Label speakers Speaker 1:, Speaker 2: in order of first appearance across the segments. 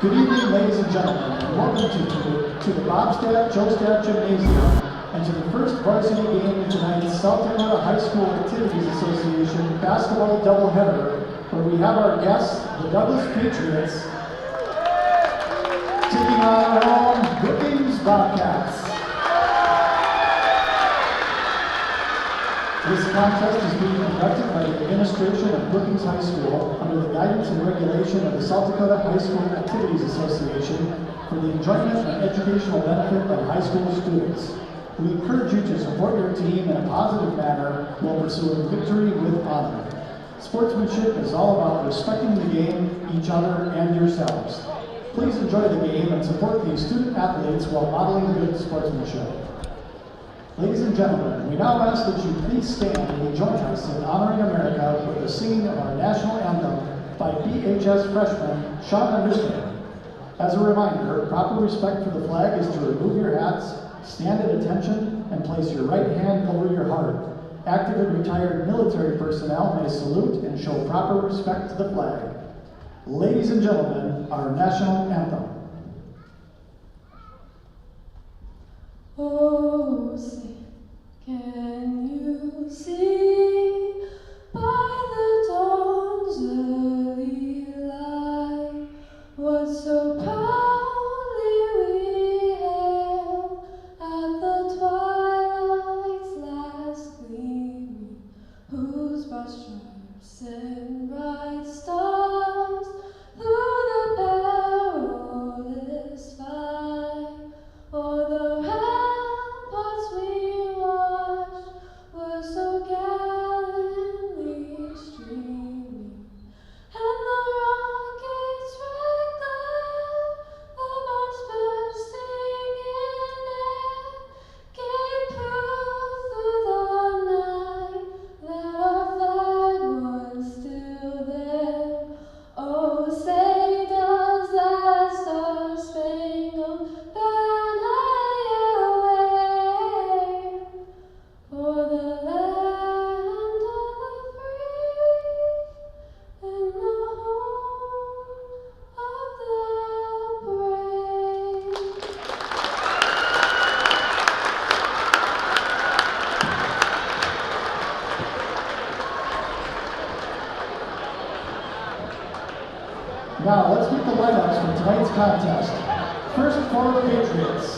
Speaker 1: Good evening, ladies and gentlemen, and welcome to the Bobcats Gymnasium and to the first varsity game in tonight's South Dakota High School Activities Association basketball doubleheader, where we have our guests, the Douglas Patriots, taking on our own Brookings Bobcats. This contest is being conducted by the administration of Brookings High School under the guidance and regulation of the South Dakota High School Activities Association for the enjoyment and educational benefit of high school students. We encourage you to support your team in a positive manner while pursuing victory with honor. Sportsmanship is all about respecting the game, each other, and yourselves. Please enjoy the game and support these student athletes while modeling good sportsmanship. Ladies and gentlemen, we now ask that you please stand and join us in honoring America with the singing of our national anthem by BHS freshman Sean Anderson. As a reminder, proper respect for the flag is to remove your hats, stand at attention, and place your right hand over your heart. Active and retired military personnel may salute and show proper respect to the flag. Ladies and gentlemen, our national anthem.
Speaker 2: Oh, sing, can you see by the dawn's early light what so proudly we hailed at the twilight's last gleaming, whose broad stripes and bright stars through the perilous fight o'er the ramparts we watched were so gallantly streaming, and the rockets wrecked them, the bombs bursting in air, gave proof through the night that our flag was still there. Oh, say does that star-spangled banner wave for the land of the free and the home of the brave.
Speaker 1: Now, let's meet the lineups for tonight's contest. First for the Patriots.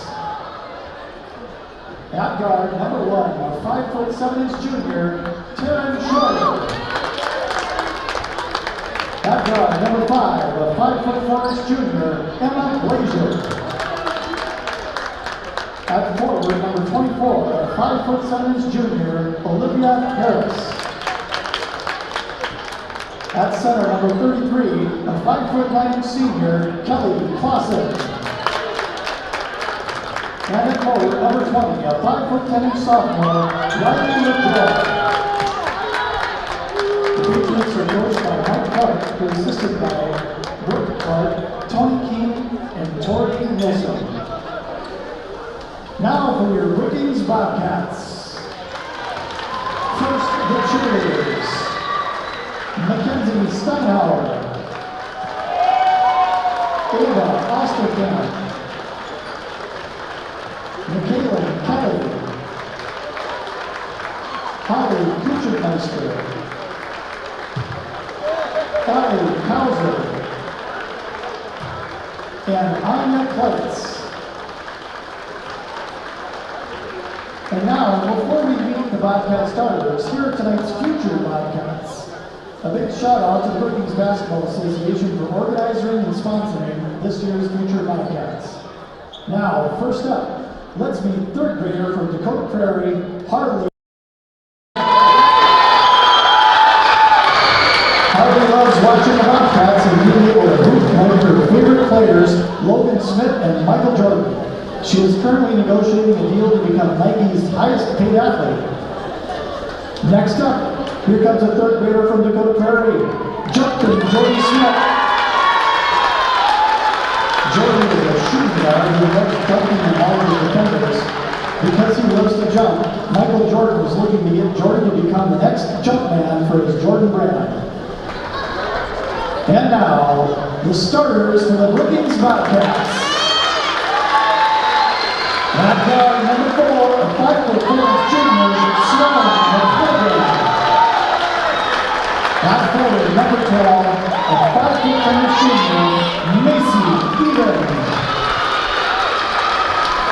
Speaker 1: At guard, number 1, a 5'7" junior, Taryn Shorter. At guard, number 5, a 5'4" junior, Emma Glazier. At forward, number 24, a 5'7" junior, Olivia Harris. At center, number 33, a 5'9" senior, Kelly Clausen. And at forward, number 20, a 5'10" sophomore, Riley McDowell. The Patriots are coached by Mike Clark, who is assisted by Brooke Clark, Tony King, and Tori Nilsson. Now for your Brookings Bobcats. First, the cheerleaders. Mackenzie Steinhauer, Ava Osterkamp, Michaela Kelly, Holly Kuchenmeister, Ellie Hauser, and Anya Kleitz. And now, before we meet the Bobcat starters, here are tonight's future Bobcats. A big shout out to the Brookings Basketball Association for organizing and sponsoring this year's future Bobcats. Now, first up, let's meet third grader from Dakota Prairie, Harley. Harley loves watching the Bobcats and being able to hoop one of her favorite players, Logan Smith and Michael Jordan. She is currently negotiating a deal to become Nike's highest paid athlete. Next up, here comes a third grader from Dakota Prairie, Justin Jordan Smith. Jordan is a shooting guard who loves jumping and all of his defenders. Because he loves to jump, Michael Jordan was looking to get Jordan to become the next jump man for his Jordan brand. And now, the starters for the Brookings Bobcats. Back guard number 4, a 5'4" junior, Sloan McClellan. Back forward number 12, a 5'10" senior, Macy Eden.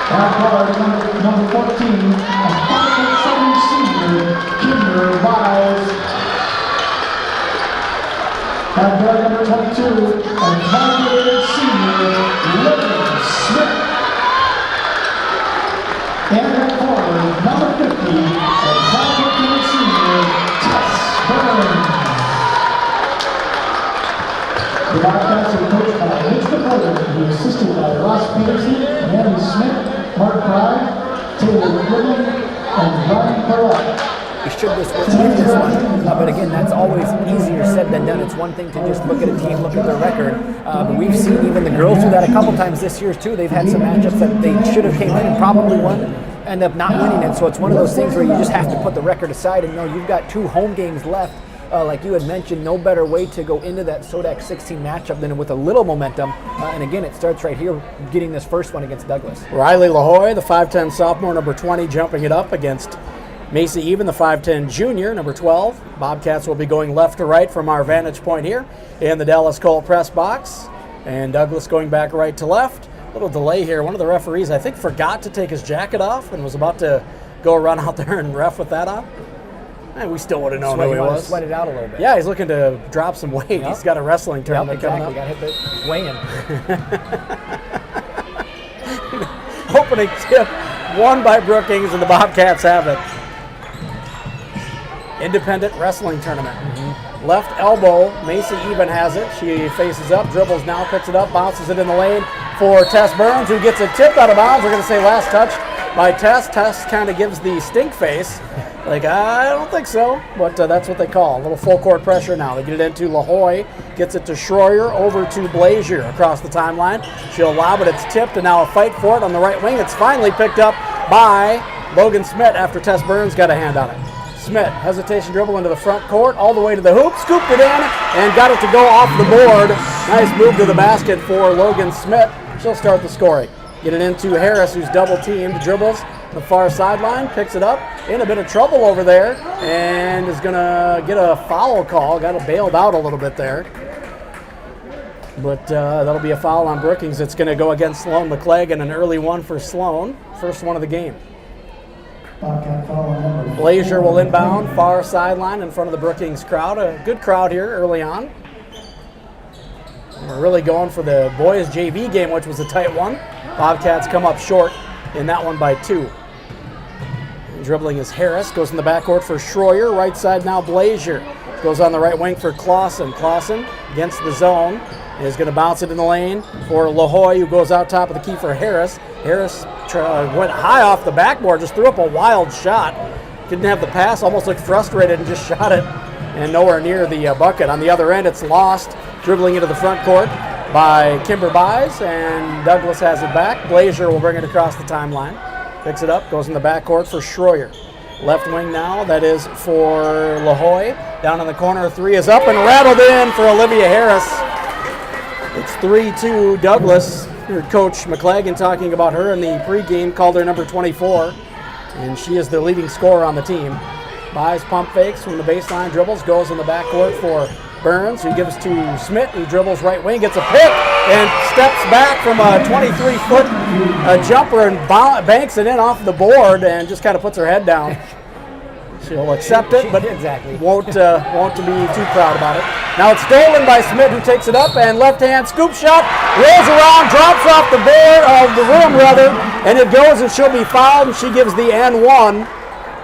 Speaker 1: Back guard number 14, a 5'7" senior, Kinder Wise. Back guard number 22, a 5'8" senior, Logan Smith. And at forward, number 50, a 5'10" senior, Tess Burns. The Bobcats are coached by Mitch McClellan, who is assisted by Ross Peterson, Manny Smith, Mark Pride, Taylor Goodman, and Brian Perrott.
Speaker 3: You should just win this one, but again, that's always easier said than done. It's one thing to just look at a team, look at their record, but we've seen even the girls do that a couple times this year too. They've had some matchups that they should have came in and probably won, end up not winning it. So it's one of those things where you just have to put the record aside and know you've got 2 home games left. Like you had mentioned, no better way to go into that SODAC 16 matchup than with a little momentum. And again, it starts right here, getting this first one against Douglas.
Speaker 4: Riley LaHoy, the 5'10" sophomore, number 20, jumping it up against Macy Even, the 5'10" junior, number 12. Bobcats will be going left to right from our vantage point here in the Dallas Colt press box. And Douglas going back right to left. A little delay here. One of the referees, I think, forgot to take his jacket off and was about to go run out there and ref with that on. And we still would have known who he was.
Speaker 3: Sweat it out a little bit.
Speaker 4: Yeah, he's looking to drop some weight. Yep. He's got a wrestling tournament coming up.
Speaker 3: Got hit the weigh-in.
Speaker 4: Opening tip, won by Brookings, and the Bobcats have it. Independent wrestling tournament. Left elbow, Macy Even has it. She faces up, dribbles now, picks it up, bounces it in the lane for Tess Burns, who gets it tipped out of bounds. We're going to say last touch by Tess. Tess kind of gives the stink face. Like, I don't think so, but that's what they call a little full court pressure now. They get it into LaHoy, gets it to Schroyer, over to Blazier across the timeline. She'll lob it, it's tipped, and now a fight for it on the right wing. It's finally picked up by Logan Smith after Tess Burns got a hand on it. Smith, hesitation dribble into the front court, all the way to the hoop, scooped it in, and got it to go off the board. Nice move to the basket for Logan Smith. She'll start the scoring. Get it into Harris, who's double teamed, dribbles the far sideline, picks it up, in a bit of trouble over there, and is gonna get a foul call. Got it bailed out a little bit there. But that'll be a foul on Brookings. It's gonna go against Sloan McClegg, and an early one for Sloan. First one of the game. Blazier will inbound, far sideline in front of the Brookings crowd. A good crowd here early on. We're really going for the boys JV game, which was a tight one. Bobcats come up short in that one by 2. Dribbling is Harris, goes in the backcourt for Schroyer. Right side now Blazier. Goes on the right wing for Clausen. Clausen against the zone. Is going to bounce it in the lane for LaHoy, who goes out top of the key for Harris. Harris went high off the backboard, just threw up a wild shot. Didn't have the pass, almost looked frustrated and just shot it. And nowhere near the bucket. On the other end, it's lost. Dribbling into the front court by Kimber Buys, and Douglas has it back. Blazier will bring it across the timeline. Picks it up, goes in the backcourt for Schroyer. Left wing now, that is for LaHoy. Down in the corner, 3 is up and rattled in for Olivia Harris. It's 3-2 Douglas. Heard Coach McCleggan talking about her in the pregame, called her number 24, and she is the leading scorer on the team. Buys pump fakes from the baseline, dribbles, goes in the backcourt for Burns, who gives to Smith, who dribbles right wing, gets a pick, and steps back from a 23-foot jumper and banks it in off the board and just kind of puts her head down. She'll accept it, but won't to be too proud about it. Now it's stolen by Smith, who takes it up, and left-hand scoop shot, rolls around, drops off the board, of the rim rather, and it goes, and she'll be fouled, and she gives the N1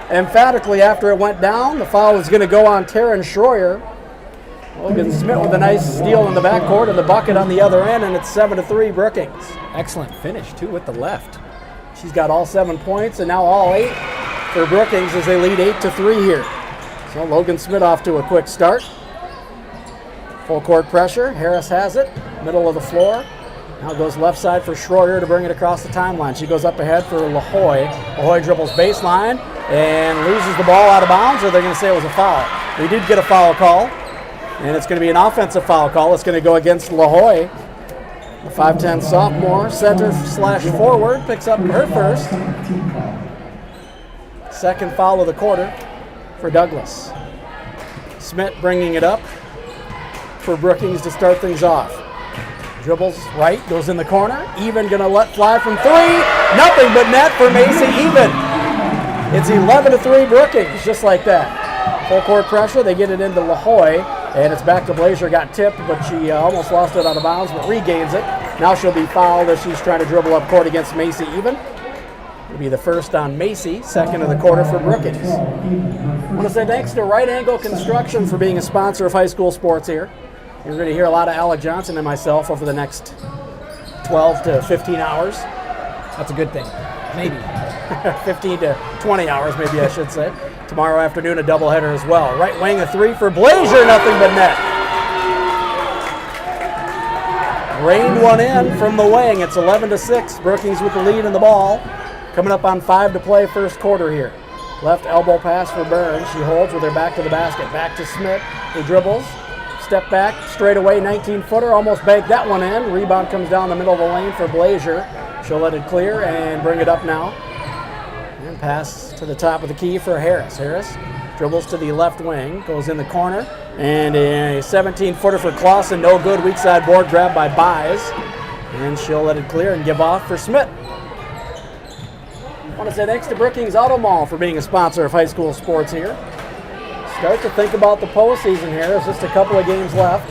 Speaker 4: emphatically after it went down. The foul is going to go on Taryn Schroyer. Logan Smith with a nice steal in the backcourt and the bucket on the other end, and it's 7-3 Brookings.
Speaker 3: Excellent finish, too, with the left.
Speaker 4: She's got all 7 points, and now all 8 for Brookings as they lead 8-3 here. So Logan Smith off to a quick start. Full court pressure. Harris has it, middle of the floor. Now goes left side for Schroyer to bring it across the timeline. She goes up ahead for LaHoy. LaHoy dribbles baseline and loses the ball out of bounds, or they're going to say it was a foul. We did get a foul call. And it's going to be an offensive foul call. It's going to go against La Jolla. The 5'10 sophomore, center/forward, picks up her first. Second foul of the quarter for Douglas. Smith bringing it up for Brookings to start things off. Dribbles right, goes in the corner. Even going to let fly from three. Nothing but net for Macy Even. It's 11-3 Brookings, just like that. Full court pressure, they get it into La Jolla, and it's back to Blazer. Got tipped, but she almost lost it out of bounds, but regains it. Now she'll be fouled as she's trying to dribble up court against Macy Even. It'll be the first on Macy, second of the quarter for Brookings. I want to say thanks to Right Angle Construction for being a sponsor of high school sports here. You're going to hear a lot of Alec Johnson and myself over the next 12 to 15 hours.
Speaker 3: That's a good thing. Maybe.
Speaker 4: 15 to 20 hours, maybe I should say. Tomorrow afternoon, a doubleheader as well. Right wing, a three for Blazer, nothing but net. Rained one in from the wing. It's 11-6. Brookings with the lead in the ball. Coming up on 5 to play, first quarter here. Left elbow pass for Burns. She holds with her back to the basket. Back to Smith, who dribbles. Step back, straight away, 19-footer. Almost banked that one in. Rebound comes down the middle of the lane for Blazer. She'll let it clear and bring it up now. And pass to the top of the key for Harris. Harris dribbles to the left wing, goes in the corner. And a 17-footer for Clausen, no good. Weak side board grabbed by Buys. And she'll let it clear and give off for Smith. I want to say thanks to Brookings Auto Mall for being a sponsor of high school sports here. Start to think about the postseason here. There's just a couple of games left.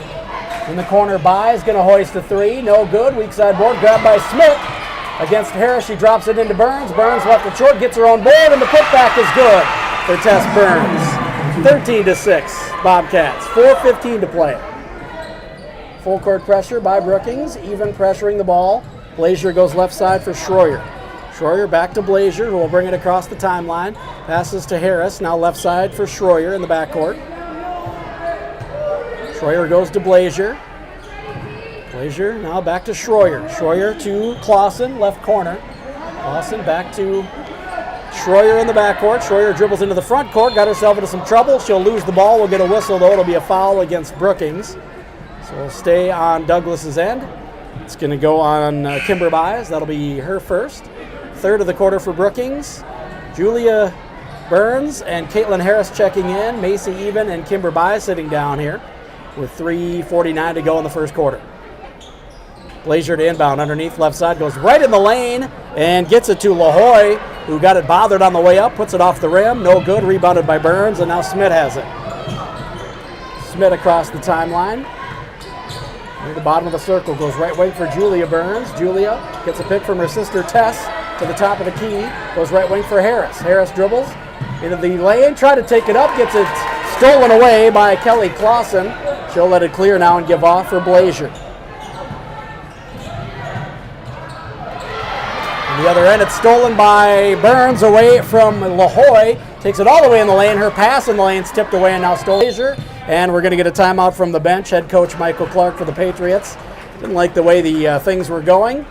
Speaker 4: In the corner, Buys going to hoist a three. No good. Weak side board grabbed by Smith. Against Harris, she drops it into Burns. Burns left it short, gets her own board, and the putback is good for Tess Burns. 13-6, Bobcats. 4:15 to play. Full court pressure by Brookings, even pressuring the ball. Blazer goes left side for Schroyer. Schroyer back to Blazer, who will bring it across the timeline. Passes to Harris, now left side for Schroyer in the backcourt. Schroyer goes to Blazer. Blazer now back to Schroyer. Schroyer to Clausen, left corner. Clausen back to Schroyer in the backcourt. Schroyer dribbles into the front court, got herself into some trouble. She'll lose the ball. We'll get a whistle, though. It'll be a foul against Brookings. So we'll stay on Douglas's end. It's going to go on Kimber Buys. That'll be her first. Third of the quarter for Brookings. Julia Burns and Caitlin Harris checking in. Macy Even and Kimber Buys sitting down here with 3:49 to go in the first quarter. Blazer to inbound underneath left side, goes right in the lane and gets it to La Jolla, who got it bothered on the way up, puts it off the rim, no good, rebounded by Burns, and now Smith has it. Smith across the timeline. Near the bottom of the circle, goes right wing for Julia Burns. Julia gets a pick from her sister Tess to the top of the key, goes right wing for Harris. Harris dribbles into the lane, try to take it up, gets it stolen away by Kelly Clausen. She'll let it clear now and give off for Blazer. On the other end, it's stolen by Burns away from La Jolla. Takes it all the way in the lane. Her pass in the lane's tipped away and now stolen. And we're going to get a timeout from the bench. Head coach Michael Clark for the Patriots. Didn't like the way the things were going.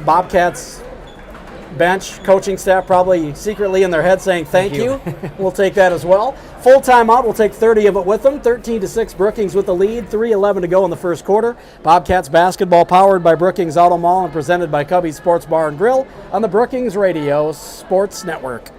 Speaker 4: Bobcats bench, coaching staff probably secretly in their head saying thank you. We'll take that as well. Full timeout, we'll take 30 of it with them. 13-6, Brookings with the lead. 3:11 to go in the first quarter. Bobcats basketball powered by Brookings Auto Mall and presented by Cubby Sports Bar and Grill on the Brookings Radio Sports Network.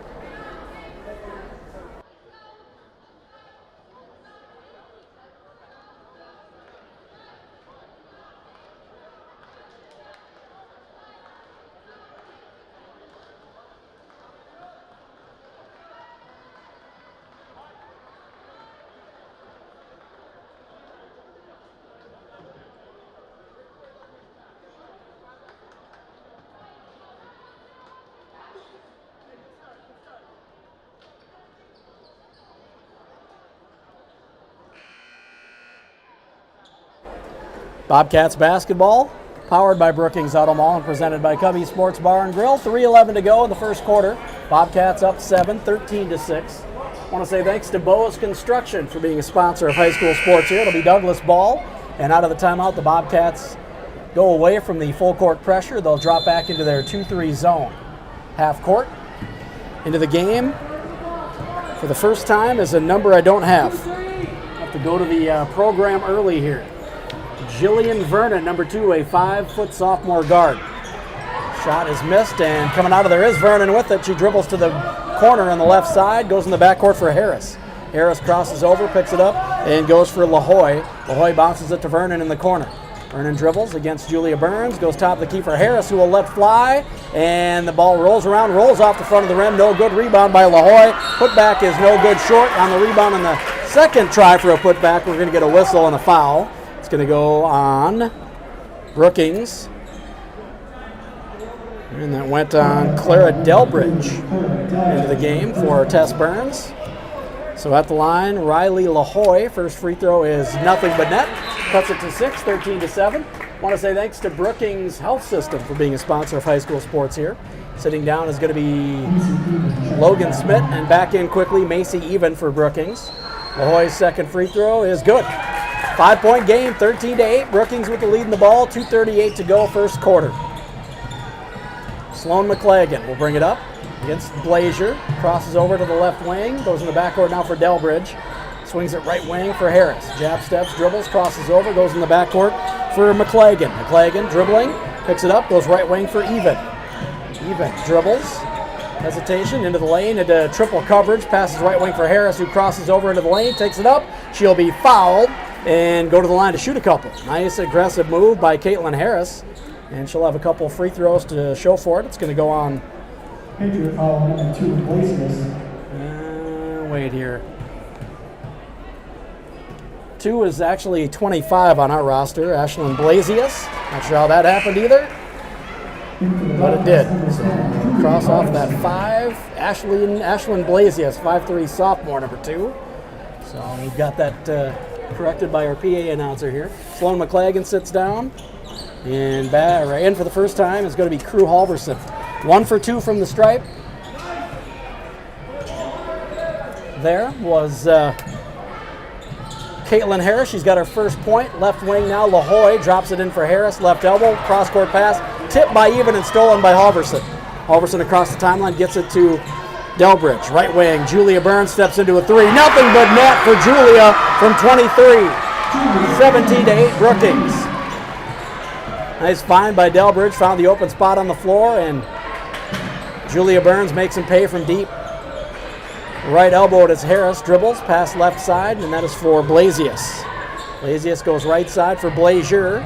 Speaker 4: Bobcats basketball, powered by Brookings Auto Mall and presented by Cubby Sports Bar and Grill. 3:11 to go in the first quarter. Bobcats up 7, 13-6. I want to say thanks to Boas Construction for being a sponsor of high school sports here. It'll be Douglas ball, and out of the timeout, the Bobcats go away from the full court pressure. They'll drop back into their 2-3 zone. Half court into the game for the first time is a number I don't have. I'll have to go to the program early here. Jillian Vernon, number 2, a 5-foot sophomore guard. Shot is missed, and coming out of there is Vernon with it. She dribbles to the corner on the left side, goes in the backcourt for Harris. Harris crosses over, picks it up, and goes for LaHoy. LaHoy bounces it to Vernon in the corner. Vernon dribbles against Julia Burns, goes top of the key for Harris, who will let fly, and the ball rolls around, rolls off the front of the rim. No good. Rebound by LaHoy. Putback is no good. Short on the rebound on the second try for a putback. We're going to get a whistle and a foul. It's going to go on Brookings. And that went on Clara Delbridge into the game for Tess Burns. So at the line, Riley LaHoy. First free throw is nothing but net. Cuts it to 6, 13-7. Want to say thanks to Brookings Health System for being a sponsor of high school sports here. Sitting down is going to be Logan Smith, and back in quickly, Macy Even for Brookings. LaHoy's second free throw is good. 5-point game, 13-8. Brookings with the lead in the ball, 2:38 to go, first quarter. Sloan McClagan will bring it up against Blazier. Crosses over to the left wing. Goes in the backcourt now for Delbridge. Swings it right wing for Harris. Jab steps, dribbles, crosses over, goes in the backcourt for McClagan. McClagan dribbling, picks it up, goes right wing for Even. Even dribbles, hesitation, into the lane, into triple coverage, passes right wing for Harris, who crosses over into the lane, takes it up. She'll be fouled and go to the line to shoot a couple. Nice aggressive move by Caitlin Harris, and she'll have a couple free throws to show for it. It's going to go on.
Speaker 1: Patriot foul number 2 replacements.
Speaker 4: Wait here. 2 is actually 25 on our roster. Ashlyn Blasius. Not sure how that happened either, but it did. So cross off that 5. Ashlyn Blasius, 5'3" sophomore, number 2. So we've got that corrected by our PA announcer here. Sloan McClagan sits down. And in for the first time is going to be Crew Halverson. 1 for 2 from the stripe. There was Caitlin Harris. She's got her first point. Left wing now. LaHoy drops it in for Harris. Left elbow. Cross-court pass. Tipped by Even and stolen by Halverson. Halverson across the timeline gets it to Delbridge. Right wing. Julia Burns steps into a 3. Nothing but net for Julia from 23. 17-8 Brookings. Nice find by Delbridge. Found the open spot on the floor, and Julia Burns makes him pay from deep. Right elbow as Harris dribbles, pass left side, and that is for Blasius. Blasius goes right side for Blazier.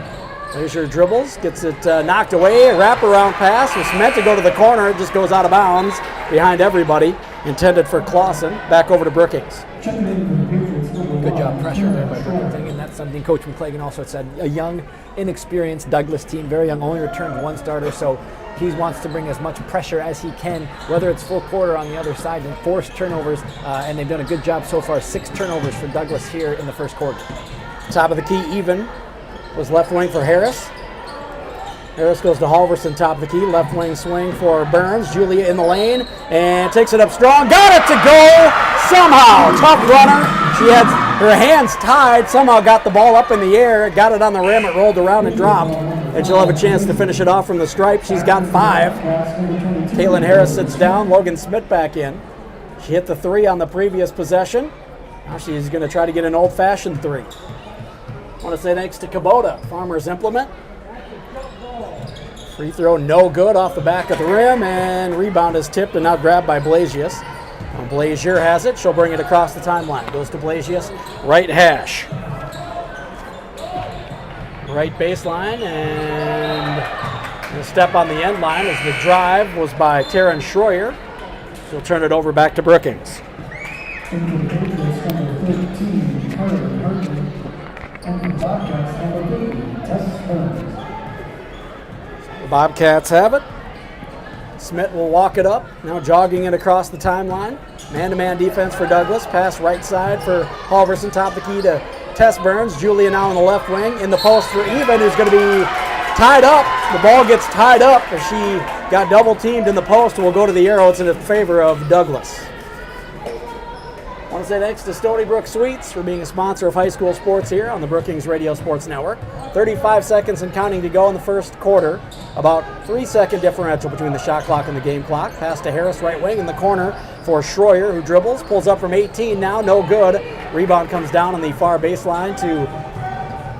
Speaker 4: Blazier dribbles, gets it knocked away. A wraparound pass was meant to go to the corner. It just goes out of bounds behind everybody. Intended for Clausen. Back over to Brookings.
Speaker 3: Good job pressure there by Brookings. And that's something Coach McClagan also said. A young, inexperienced Douglas team, very young, only returned 1 starter, so he wants to bring as much pressure as he can, whether it's full quarter on the other side, and force turnovers, and they've done a good job so far. 6 turnovers for Douglas here in the first quarter.
Speaker 4: Top of the key, Even was left wing for Harris. Harris goes to Halverson, top of the key. Left wing swing for Burns. Julia in the lane and takes it up strong. Got it to go somehow. Tough runner. She had her hands tied. Somehow got the ball up in the air. Got it on the rim. It rolled around and dropped. And she'll have a chance to finish it off from the stripe. She's got 5. Caitlin Harris sits down. Logan Smith back in. She hit the 3 on the previous possession. Now she's going to try to get an old-fashioned 3. I want to say thanks to Kubota, Farmers Implement. Free throw no good off the back of the rim, and rebound is tipped and now grabbed by Blasius. Blazier has it. She'll bring it across the timeline. Goes to Blasius. Right hash. Right baseline, and a step on the end line as the drive was by Taryn Schroyer. She'll turn it over back to Brookings. The Bobcats have it. Smith will walk it up, now jogging it across the timeline. Man-to-man defense for Douglas. Pass right side for Halverson, top of the key to Tess Burns. Julia now on the left wing. In the post for Even, who's going to be tied up. The ball gets tied up as she got double-teamed in the post and will go to the arrow. It's in favor of Douglas. I want to say thanks to Stony Brook Suites for being a sponsor of high school sports here on the Brookings Radio Sports Network. 35 seconds and counting to go in the first quarter. About 3-second differential between the shot clock and the game clock. Pass to Harris, right wing in the corner for Schroyer, who dribbles, pulls up from 18 now, no good. Rebound comes down on the far baseline to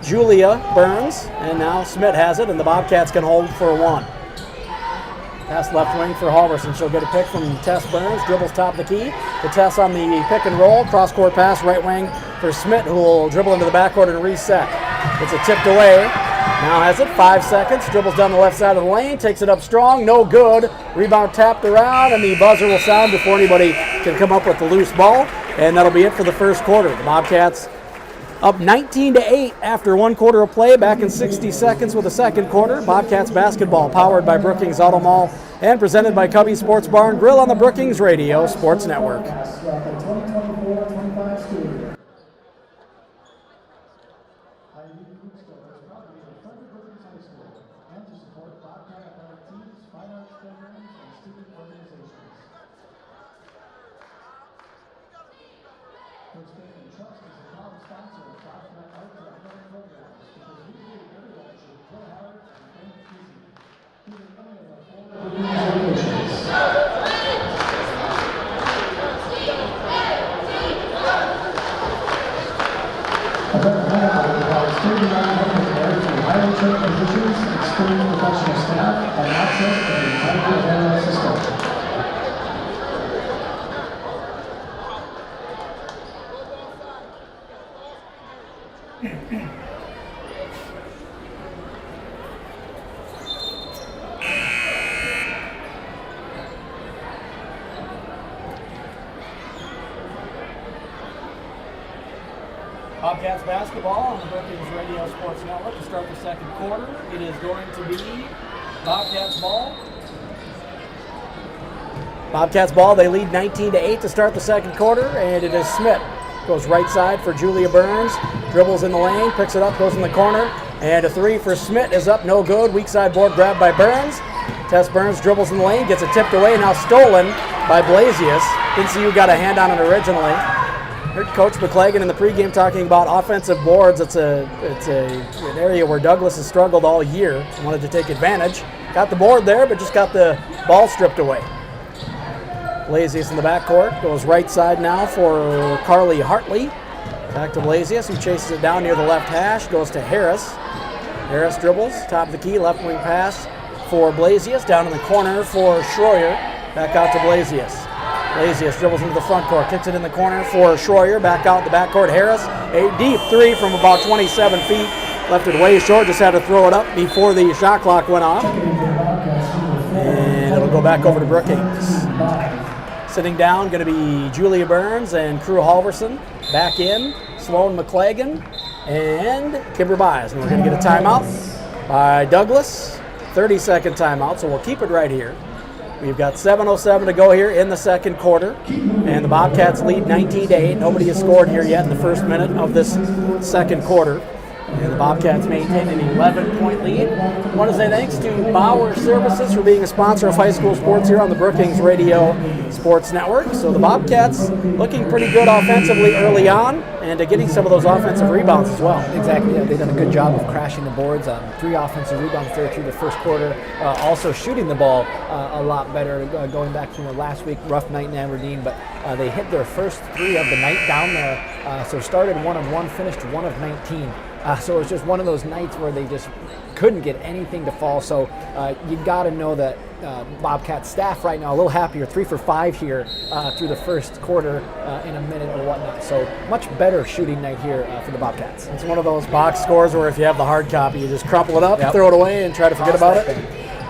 Speaker 4: Julia Burns, and now Smith has it, and the Bobcats can hold for one. Pass left wing for Halverson. She'll get a pick from Tess Burns, dribbles top of the key. To Tess on the pick and roll, cross-court pass right wing for Smith, who will dribble into the backcourt and reset. It's a tipped away. Now has it, 5 seconds, dribbles down the left side of the lane, takes it up strong, no good. Rebound tapped around, and the buzzer will sound before anybody can come up with the loose ball. And that'll be it for the first quarter. The Bobcats up 19-8 after 1 quarter of play, back in 60 seconds with the second quarter. Bobcats basketball powered by Brookings Auto Mall and presented by Cubby Sports Bar and Grill on the Brookings Radio Sports Network. Bobcats basketball on the Brookings Radio Sports Network to start the second quarter. It is going to be Bobcats ball. Bobcats ball, they lead 19-8 to start the second quarter, and it is Smith. Goes right side for Julia Burns, dribbles in the lane, picks it up, goes in the corner, and a three for Smith is up, no good. Weak side board grabbed by Burns. Tess Burns dribbles in the lane, gets it tipped away, now stolen by Blasius. Didn't see who got a hand on it originally. Heard Coach McClagan in the pregame talking about offensive boards. It's an area where Douglas has struggled all year. Wanted to take advantage. Got the board there, but just got the ball stripped away. Blasius in the backcourt. Goes right side now for Carly Hartley. Back to Blasius, who chases it down near the left hash. Goes to Harris. Harris dribbles, top of the key, left wing pass for Blasius. Down in the corner for Schroyer. Back out to Blasius. Blasius dribbles into the front court, kicks it in the corner for Schroyer. Back out the backcourt, Harris. A deep three from about 27 feet. Left it way short, just had to throw it up before the shot clock went off. And it'll go back over to Brookings. Sitting down, going to be Julia Burns and Crew Halverson. Back in, Sloan McClagan and Kimber Byes. And we're going to get a timeout by Douglas. 30-second timeout, so we'll keep it right here. We've got 7:07 to go here in the second quarter, and the Bobcats lead 19-8. Nobody has scored here yet in the first minute of this second quarter. And the Bobcats maintain an 11-point lead. I want to say thanks to Bauer Services for being a sponsor of high school sports here on the Brookings Radio Sports Network. So the Bobcats looking pretty good offensively early on, and getting some of those offensive rebounds as well.
Speaker 3: Exactly, yeah, they've done a good job of crashing the boards. 3 offensive rebounds there through the first quarter. Also shooting the ball a lot better, going back to last week, rough night in Aberdeen, but they hit their first 3 of the night down there. So started 1 of 1, finished 1 of 19. So it was just one of those nights where they just couldn't get anything to fall. So you got to know that Bobcat staff right now a little happier, 3 for 5 here through the first quarter in a minute or whatnot. So much better shooting night here for the Bobcats.
Speaker 4: It's one of those box scores where if you have the hard copy, you just crumple it up, throw it away, and try to forget about it.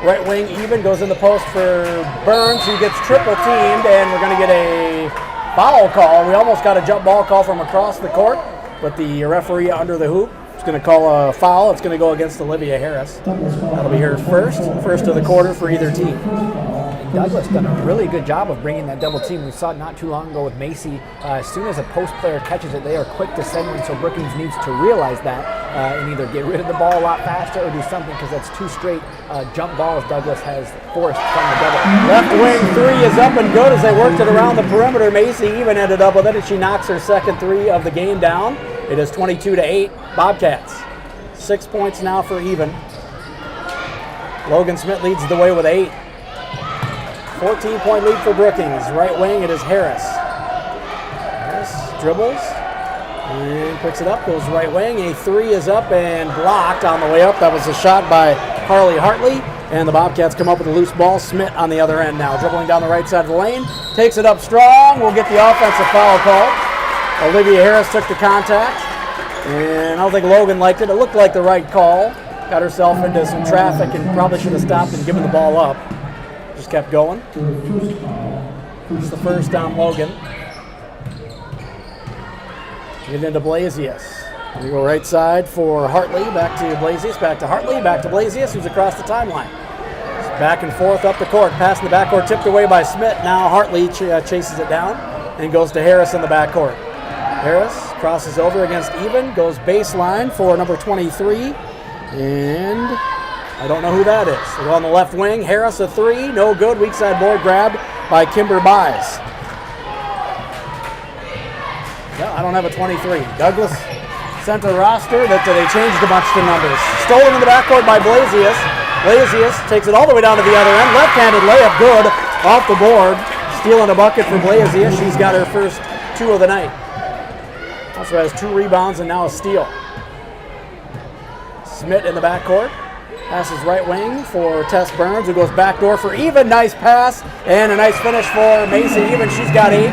Speaker 4: Right wing even goes in the post for Burns, who gets triple teamed, and we're going to get a foul call. We almost got a jump ball call from across the court, but the referee under the hoop is going to call a foul. It's going to go against Olivia Harris. That'll be her first of the quarter for either team.
Speaker 3: And Douglas done a really good job of bringing that double team. We saw it not too long ago with Macy. As soon as a post player catches it, they are quick to send one, so Brookings needs to realize that and either get rid of the ball a lot faster or do something, because that's 2 straight jump balls Douglas has forced from the double.
Speaker 4: Left wing 3 is up and good as they worked it around the perimeter. Macy even ended up with it, and she knocks her second 3 of the game down. It is 22-8, Bobcats. 6 points now for even. Logan Smith leads the way with 8. 14-point lead for Brookings. Right wing, it is Harris. Harris dribbles and picks it up, goes right wing. A three is up and blocked on the way up. That was a shot by Harley Hartley. And the Bobcats come up with a loose ball. Smith on the other end now, dribbling down the right side of the lane. Takes it up strong. We'll get the offensive foul call. Olivia Harris took the contact. And I don't think Logan liked it. It looked like the right call. Got herself into some traffic and probably should have stopped and given the ball up. Just kept going. It's the first on Logan. Get into Blasius. We go right side for Hartley, back to Blasius, back to Hartley, back to Blasius, who's across the timeline. Back and forth up the court, pass in the backcourt, tipped away by Smith. Now Hartley chases it down and goes to Harris in the backcourt. Harris crosses over against Even, goes baseline for number 23, and I don't know who that is. They go on the left wing, Harris a three, no good, weak side board grabbed by Kimber Buys. No, I don't have a 23. Douglas sent a roster that they changed a bunch of the numbers. Stolen in the backcourt by Blasius. Blasius takes it all the way down to the other end. Left-handed layup, good, off the board. Stealing a bucket for Blasius. She's got her first two of the night. Also has 2 rebounds and now a steal. Smith in the backcourt. Passes right wing for Tess Burns, who goes backdoor for Even. Nice pass and a nice finish for Macy Even. She's got 8.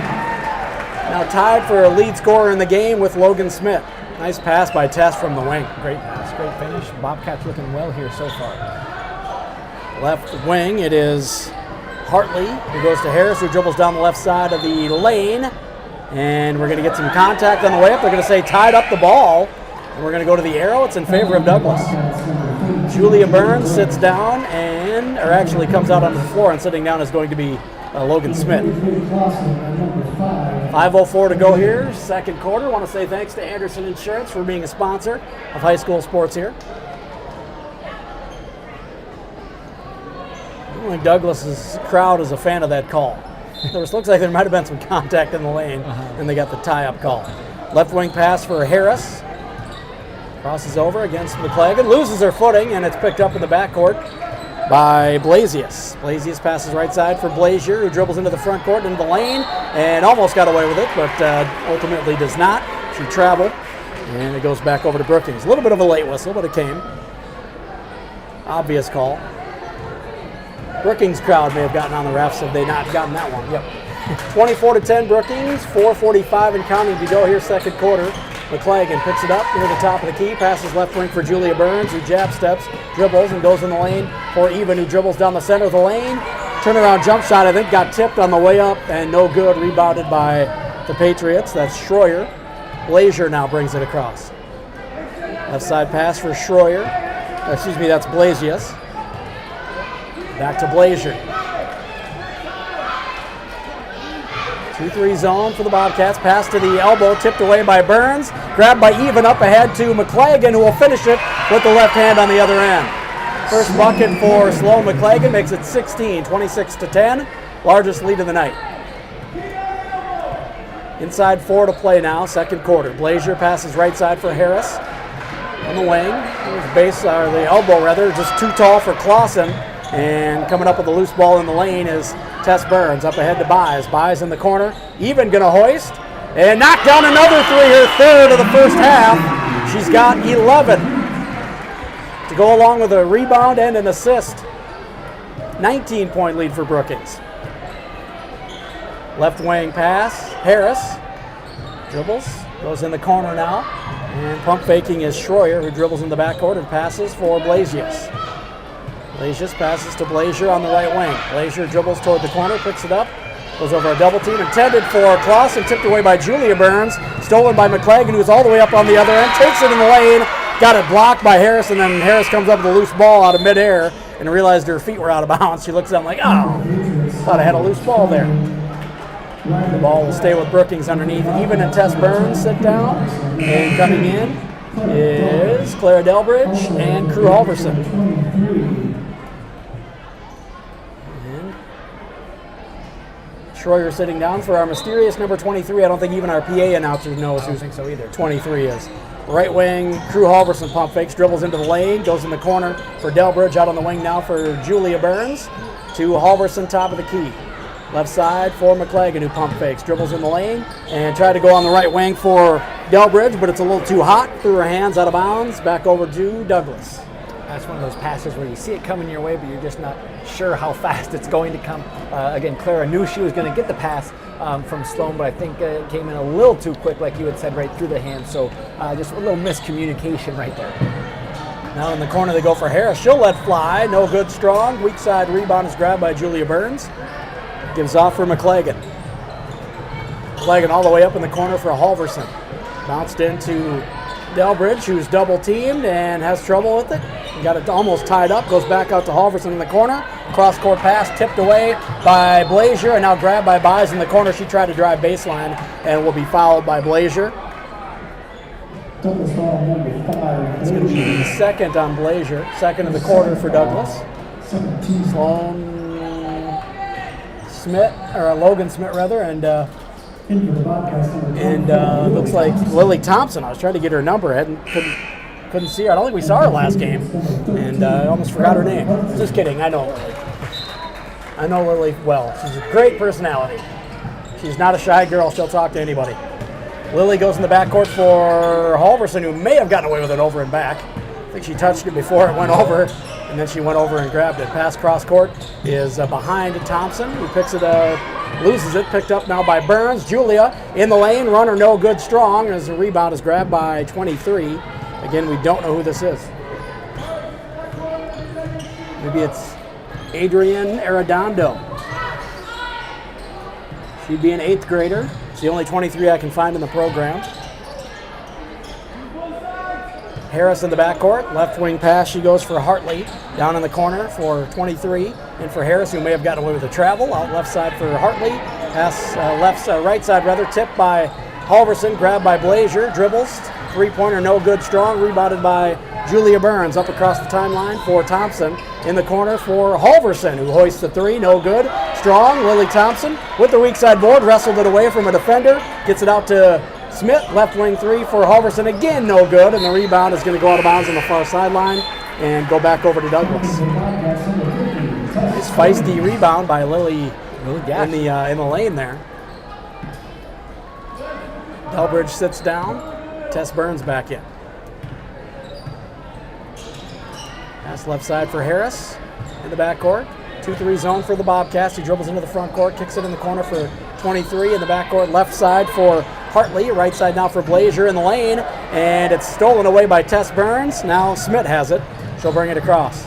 Speaker 4: Now tied for a lead scorer in the game with Logan Smith. Nice pass by Tess from the wing.
Speaker 3: Great pass, great finish. Bobcats looking well here so far.
Speaker 4: Left wing, it is Hartley, who goes to Harris, who dribbles down the left side of the lane. And we're going to get some contact on the way up. They're going to say tied up the ball. And we're going to go to the arrow. It's in favor of Douglas. Julia Burns sits down and, or actually comes out onto the floor, and sitting down is going to be Logan Smith. 5:04 to go here, second quarter. I want to say thanks to Anderson Insurance for being a sponsor of high school sports here. I don't think Douglas's crowd is a fan of that call. Looks like there might have been some contact in the lane, and they got the tie-up call. Left wing pass for Harris. Crosses over against McClagan, loses her footing, and it's picked up in the backcourt by Blasius. Blasius passes right side for Blazier, who dribbles into the front court, into the lane, and almost got away with it, but ultimately does not. She traveled, and it goes back over to Brookings. A little bit of a late whistle, but it came. Obvious call. Brookings crowd may have gotten on the refs had they not gotten that one. Yep. 24-10 Brookings, 4:45 and counting to go here, second quarter. McClagan picks it up near the top of the key, passes left wing for Julia Burns, who jab steps, dribbles, and goes in the lane for Even, who dribbles down the center of the lane. Turnaround jump shot, I think, got tipped on the way up, and no good, rebounded by the Patriots. That's Schroyer. Blazier now brings it across. Left side pass for Schroyer. Excuse me, that's Blasius. Back to Blazier. 2-3 zone for the Bobcats. Pass to the elbow, tipped away by Burns. Grabbed by Even, up ahead to McClagan, who will finish it with the left hand on the other end. First bucket for Sloan McClagan makes it 16, 26-10. Largest lead of the night. Inside 4 to play now, second quarter. Blazier passes right side for Harris. On the wing, the elbow rather, just too tall for Clausen. And coming up with a loose ball in the lane is Tess Burns, up ahead to Buys. Buys in the corner, Even gonna hoist, and knock down another three, her third of the first half. She's got 11 to go along with a rebound and an assist. 19-point lead for Brookings. Left wing pass, Harris dribbles, goes in the corner now, and pump faking is Schroyer, who dribbles in the backcourt and passes for Blasius. Blasius passes to Blazier on the right wing. Blazier dribbles toward the corner, picks it up, goes over a double team, intended for Clausen, tipped away by Julia Burns, stolen by McClagan, who's all the way up on the other end, takes it in the lane, got it blocked by Harris, and then Harris comes up with a loose ball out of midair and realized her feet were out of bounds. She looks down like, oh, thought I had a loose ball there. The ball will stay with Brookings underneath. Even and Tess Burns sit down, and coming in is Clara Delbridge and Crew Halverson. Schroyer sitting down for our mysterious number 23. I don't think even our PA announcer knows who
Speaker 3: think so either.
Speaker 4: 23 is. Right wing, Crew Halverson pump fakes, dribbles into the lane, goes in the corner for Delbridge, out on the wing now for Julia Burns. To Halverson, top of the key. Left side for McLagan, who pump fakes, dribbles in the lane, and tried to go on the right wing for Delbridge, but it's a little too hot, threw her hands out of bounds, back over to Douglas.
Speaker 3: That's one of those passes where you see it coming your way, but you're just not sure how fast it's going to come. Again, Clara knew she was going to get the pass from Sloan, but I think it came in a little too quick, like you had said, right through the hands. So just a little miscommunication right there.
Speaker 4: Now in the corner they go for Harris. She'll let fly. No good, strong. Weak side rebound is grabbed by Julia Burns. Gives off for McLagan. McLagan all the way up in the corner for Halverson. Bounced into Delbridge, who's double teamed and has trouble with it. Got it almost tied up. Goes back out to Halverson in the corner. Cross-court pass tipped away by Blazier and now grabbed by Buys in the corner. She tried to drive baseline and will be fouled by Blazier. It's going to be the second on Blazier. Second of the quarter for Douglas. Sloan Smith, or Logan Smith rather, and looks like Lily Thompson. I was trying to get her number, couldn't see her. I don't think we saw her last game, and I almost forgot her name. Just kidding. I know Lily. I know Lily well. She's a great personality. She's not a shy girl. She'll talk to anybody. Lily goes in the backcourt for Halverson, who may have gotten away with it over and back. I think she touched it before it went over, and then she went over and grabbed it. Pass cross court is behind Thompson, who picks it up, loses it, picked up now by Burns. Julia in the lane, runner no good, strong, as the rebound is grabbed by 23. Again, we don't know who this is. Maybe it's Adrienne Arredondo. She'd be an 8th grader. It's the only 23 I can find in the program. Harris in the backcourt, left wing pass, she goes for Hartley, down in the corner for 23, and for Harris, who may have gotten away with the travel, out left side for Hartley, pass right side rather, tipped by Halverson, grabbed by Blazier, dribbles, three-pointer no good, strong, rebounded by Julia Burns, up across the timeline for Thompson, in the corner for Halverson, who hoists the three, no good, strong, Lily Thompson, with the weak side board, wrestled it away from a defender, gets it out to Smith, left wing three for Halverson, again no good, and the rebound is going to go out of bounds on the far sideline and go back over to Douglas. Nice feisty rebound by Lily in the lane there. Delbridge sits down, Tess Burns back in. Pass left side for Harris in the backcourt. 2-3 zone for the Bobcats. He dribbles into the front court, kicks it in the corner for 23 in the backcourt. Left side for Hartley. Right side now for Blazier in the lane. And it's stolen away by Tess Burns. Now Smith has it. She'll bring it across.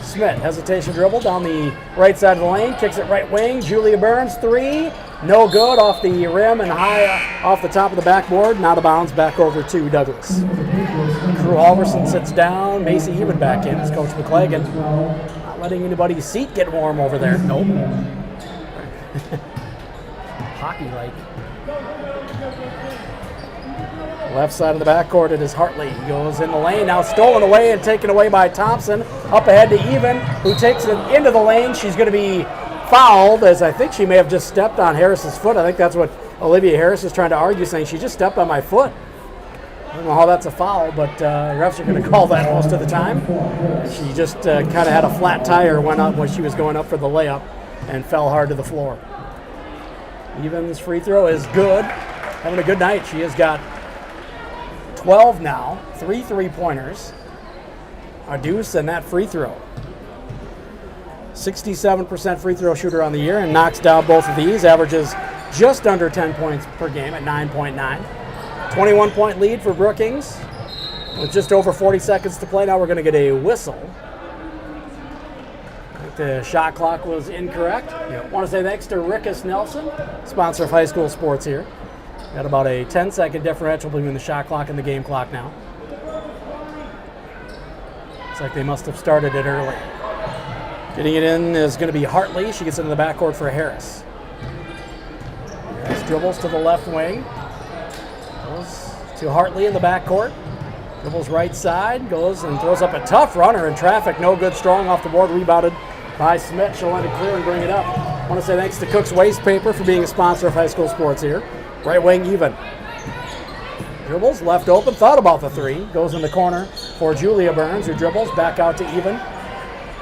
Speaker 4: Smith, hesitation dribble down the right side of the lane. Kicks it right wing. Julia Burns, three. No good, off the rim and high off the top of the backboard. Out of bounds, back over to Douglas. Crew Halverson sits down. Macy Eben back in as Coach McLagan. Not letting anybody's seat get warm over there. Nope.
Speaker 3: Hockey-like.
Speaker 4: Left side of the backcourt, it is Hartley. He goes in the lane, now stolen away and taken away by Thompson. Up ahead to Even, who takes it into the lane. She's going to be fouled, as I think she may have just stepped on Harris's foot. I think that's what Olivia Harris is trying to argue, saying she just stepped on my foot. I don't know how that's a foul, but refs are going to call that most of the time. She just kind of had a flat tire, went up when she was going up for the layup, and fell hard to the floor. Even's free throw is good. Having a good night. She has got 12 now, 3 3-pointers, a deuce, and that free throw. 67% free throw shooter on the year and knocks down both of these, averages just under 10 points per game at 9.9. 21-point lead for Brookings with just over 40 seconds to play. Now we're going to get a whistle. I think the shot clock was incorrect. I want to say thanks to Rickus Nelson, sponsor of high school sports here. Got about a 10-second differential between the shot clock and the game clock now. Looks like they must have started it early. Getting it in is going to be Hartley. She gets into the backcourt for Harris. Harris dribbles to the left wing. Goes to Hartley in the backcourt. Dribbles right side. Goes and throws up a tough runner in traffic. No good, strong off the board. Rebounded by Smith. She'll let it clear and bring it up. I want to say thanks to Cook's Waste Paper for being a sponsor of high school sports here. Right wing even. Dribbles, left open, thought about the three. Goes in the corner for Julia Burns, who dribbles back out to even.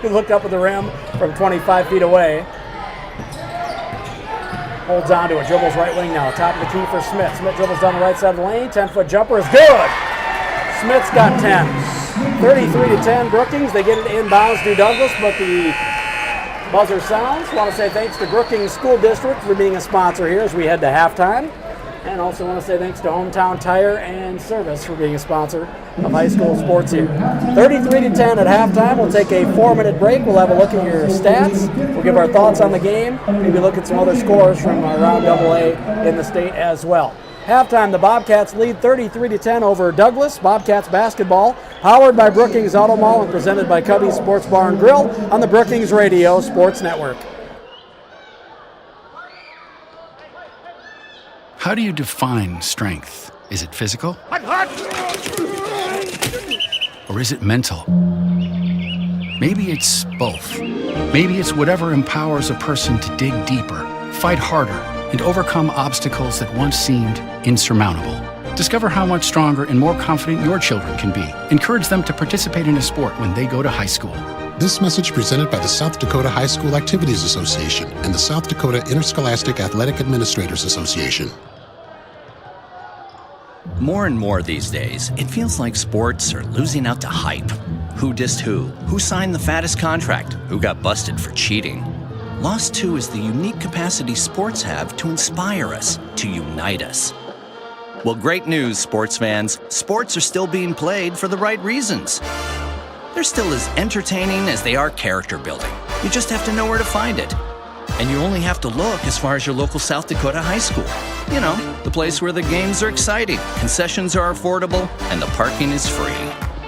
Speaker 4: Who looked up at the rim from 25 feet away. Holds on to it, dribbles right wing now. Top of the key for Smith. Smith dribbles down the right side of the lane. 10-foot jumper is good. Smith's got 10. 33-10 Brookings. They get it inbounds to Douglas, but the buzzer sounds. Want to say thanks to Brookings School District for being a sponsor here as we head to halftime. And also want to say thanks to Hometown Tire and Service for being a sponsor of high school sports here. 33-10 at halftime. We'll take a 4-minute break. We'll have a look at your stats. We'll give our thoughts on the game. Maybe look at some other scores from around AA in the state as well. Halftime, the Bobcats lead 33-10 over Douglas. Bobcats basketball, powered by Brookings Auto Mall and presented by Cubby's Sports Bar and Grill on the Brookings Radio Sports Network.
Speaker 5: How do you define strength? Is it physical? Or is it mental? Maybe it's both. Maybe it's whatever empowers a person to dig deeper, fight harder, and overcome obstacles that once seemed insurmountable. Discover how much stronger and more confident your children can be. Encourage them to participate in a sport when they go to high school.
Speaker 6: This message presented by the South Dakota High School Activities Association and the South Dakota Interscholastic Athletic Administrators Association.
Speaker 7: More and more these days, it feels like sports are losing out to hype. Who dissed who? Who signed the fattest contract? Who got busted for cheating? Lost too is the unique capacity sports have to inspire us, to unite us. Well, great news, sports fans. Sports are still being played for the right reasons. They're still as entertaining as they are character building. You just have to know where to find it. And you only have to look as far as your local South Dakota high school. You know, the place where the games are exciting, concessions are affordable, and the parking is free.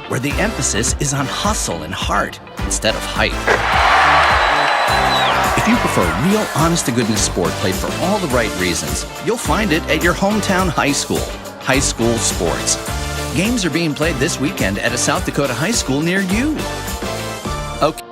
Speaker 7: Where the emphasis is on hustle and heart instead of hype. If you prefer real, honest-to-goodness sport played for all the right reasons, you'll find it at your hometown high school. High school sports. Games are being played this weekend at a South Dakota high school near you. Okay.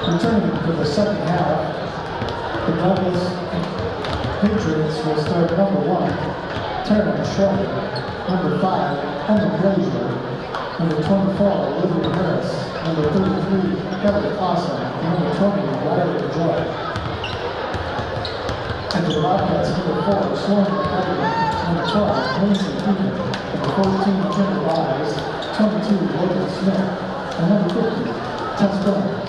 Speaker 1: Returning for the second half, the Douglas Patriots will start number 1, Turner Short, number 5, Emma Glazier, number 24, Olivia Harris, number 33, Kevin Clausen, and number 20, Riley Joy. And the Bobcats, number 4, Sloan McCarthy, number 12, Lindsay Keegan, number 14, Jimmy Wise, 22, Logan Smith, and number 50, Tess Burns.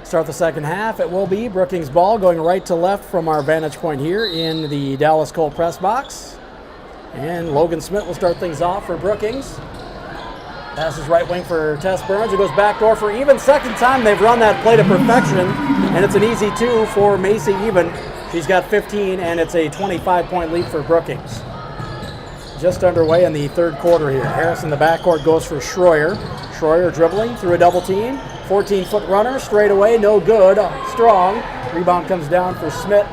Speaker 4: Start the second half. It will be Brookings ball going right to left from our vantage point here in the Dallas Colt press box. And Logan Smith will start things off for Brookings. Passes right wing for Tess Burns, who goes backdoor for Even. Second time they've run that play to perfection, and it's an easy 2 for Macy Even. She's got 15, and it's a 25-point lead for Brookings. Just underway in the third quarter here. Harris in the backcourt goes for Schroyer. Schroyer dribbling through a double team. 14-foot runner, straight away, no good. Strong. Rebound comes down for Smith.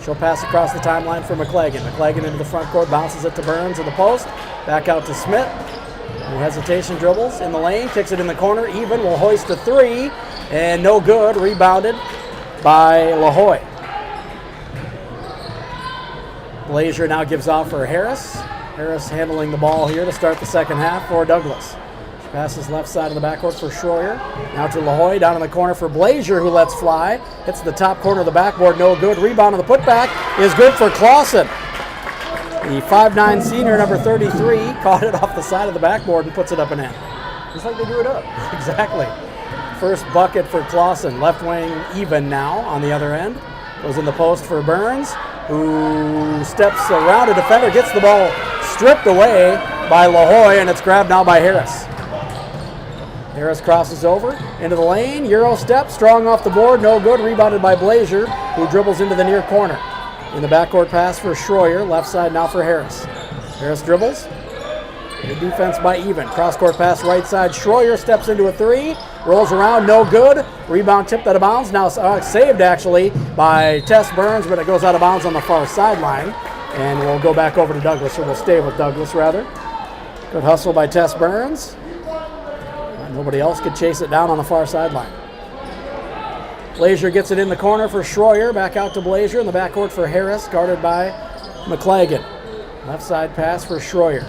Speaker 4: She'll pass across the timeline for McClagan. McClagan into the front court, bounces it to Burns in the post. Back out to Smith. No hesitation, dribbles in the lane, kicks it in the corner. Even will hoist a 3, and no good. Rebounded by LaHoy. Glazier now gives off for Harris. Harris handling the ball here to start the second half for Douglas. Passes left side of the backcourt for Schroyer. Now to LaHoy, down in the corner for Glazier, who lets fly. Hits the top corner of the backboard, no good. Rebound on the putback is good for Clausen. The 5'9" senior, number 33, caught it off the side of the backboard and puts it up and in. Just like they drew it up. Exactly. First bucket for Clausen. Left wing Even now on the other end. Goes in the post for Burns, who steps around a defender, gets the ball stripped away by LaHoy, and it's grabbed now by Harris. Harris crosses over into the lane, Euro step, strong off the board, no good, rebounded by Glazier, who dribbles into the near corner. In the backcourt pass for Schroyer, left side now for Harris. Harris dribbles, good defense by Even. Cross-court pass right side, Schroyer steps into a 3, rolls around, no good, rebound tipped out of bounds, now saved actually by Tess Burns, but it goes out of bounds on the far sideline, and we'll go back over to Douglas, or we'll stay with Douglas rather. Good hustle by Tess Burns. Nobody else could chase it down on the far sideline. Glazier gets it in the corner for Schroyer. Back out to Glazier in the backcourt for Harris, guarded by McClagan. Left side pass for Schroyer.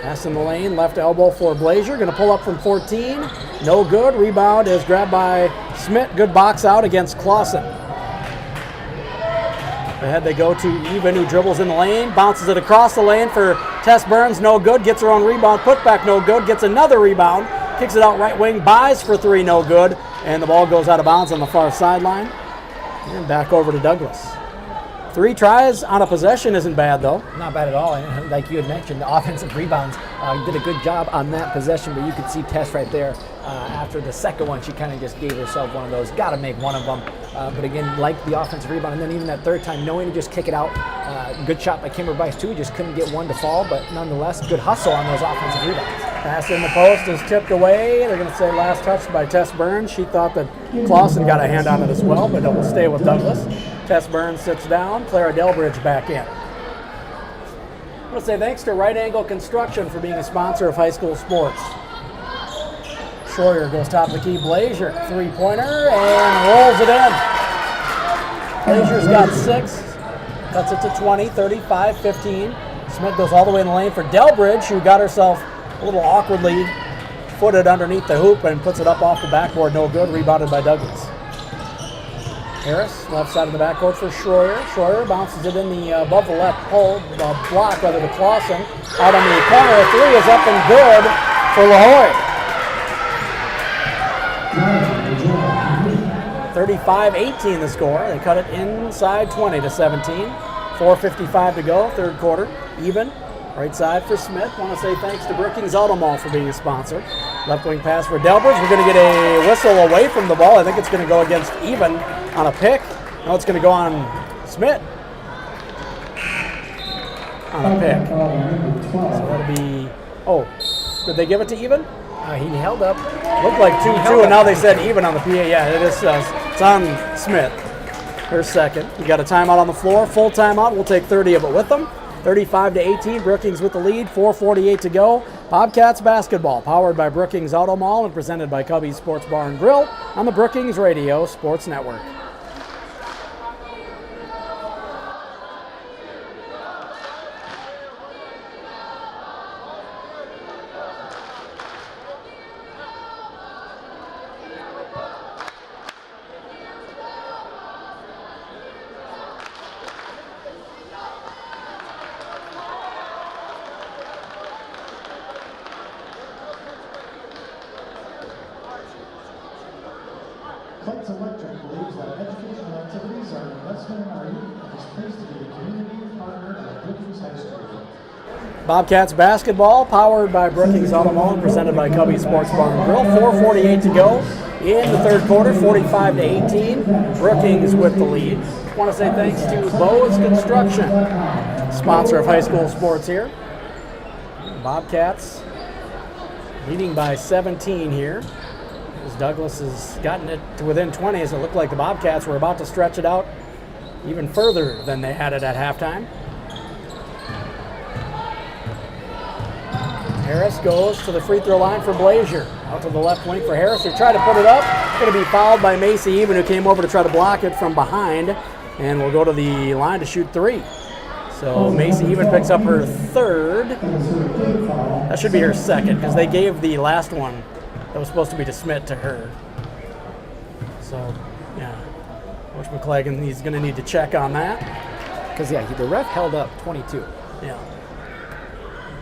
Speaker 4: Pass in the lane, left elbow for Glazier. Going to pull up from 14. No good. Rebound is grabbed by Smith. Good box out against Clausen. Ahead they go to Even, who dribbles in the lane, bounces it across the lane for Tess Burns, no good, gets her own rebound, put back, no good, gets another rebound, kicks it out right wing, buys for 3, no good, and the ball goes out of bounds on the far sideline. And back over to Douglas. 3 tries on a possession isn't bad, though.
Speaker 3: Not bad at all. And like you had mentioned, the offensive rebounds did a good job on that possession, but you could see Tess right there. After the second one, she kind of just gave herself one of those. Got to make one of them. But again, like the offensive rebound, and then even that third time, knowing to just kick it out. Good shot by Kimber Bice, too. Just couldn't get one to fall, but nonetheless, good hustle on those offensive rebounds.
Speaker 4: Pass in the post is tipped away. They're going to say last touch by Tess Burns. She thought that Clausen got a hand on it as well, but it will stay with Douglas. Tess Burns sits down. Clara Delbridge back in. I want to say thanks to Right Angle Construction for being a sponsor of high school sports. Schroyer goes top of the key. Glazier, 3-pointer, and rolls it in. Glazier's got 6. Cuts it to 20, 35, 15. Smith goes all the way in the lane for Delbridge, who got herself a little awkwardly footed underneath the hoop and puts it up off the backboard. No good. Rebounded by Douglas. Harris, left side of the backcourt for Schroyer. Schroyer bounces it in the above the left pole, block rather to Clausen. Out on the corner, a 3 is up and good for LaHoy. 35-18 the score. They cut it inside 20 to 17. 4:55 to go, third quarter. Even. Right side for Smith. Want to say thanks to Brookings Auto Mall for being a sponsor. Left wing pass for Delbridge. We're going to get a whistle away from the ball. I think it's going to go against Even on a pick. No, it's going to go on Smith on a pick. So that'll be, oh, did they give it to Even?
Speaker 3: He held up.
Speaker 4: Looked like 2-2, and now they said Even on the PA. Yeah, it is. It's on Smith. Here's second. You got a timeout on the floor. Full timeout. We'll take 30 of it with them. 35-18. Brookings with the lead. 4:48 to go. Bobcats basketball, powered by Brookings Auto Mall and presented by Cubby's Sports Bar and Grill on the Brookings Radio Sports Network.
Speaker 1: Clayton Electric believes that educational activities are an investment in our youth and is pleased to be a community partner at Brookings High School.
Speaker 4: Bobcats basketball, powered by Brookings Auto Mall and presented by Cubby Sports Bar and Grill. 4:48 to go in the third quarter, 45-18. Brookings with the lead. I want to say thanks to Bo's Construction, sponsor of high school sports here. Bobcats leading by 17 here. As Douglas has gotten it to within 20, as it looked like the Bobcats were about to stretch it out even further than they had it at halftime. Harris goes to the free throw line for Blazier. Out to the left wing for Harris, who tried to put it up. Going to be fouled by Macy Even, who came over to try to block it from behind, and will go to the line to shoot three. So Macy Even picks up her third. That should be her second, because they gave the last one that was supposed to be to Smith to her. So, yeah, Coach McClagan, he's going to need to check on that.
Speaker 3: Because, yeah, the ref held up 22.
Speaker 4: Yeah.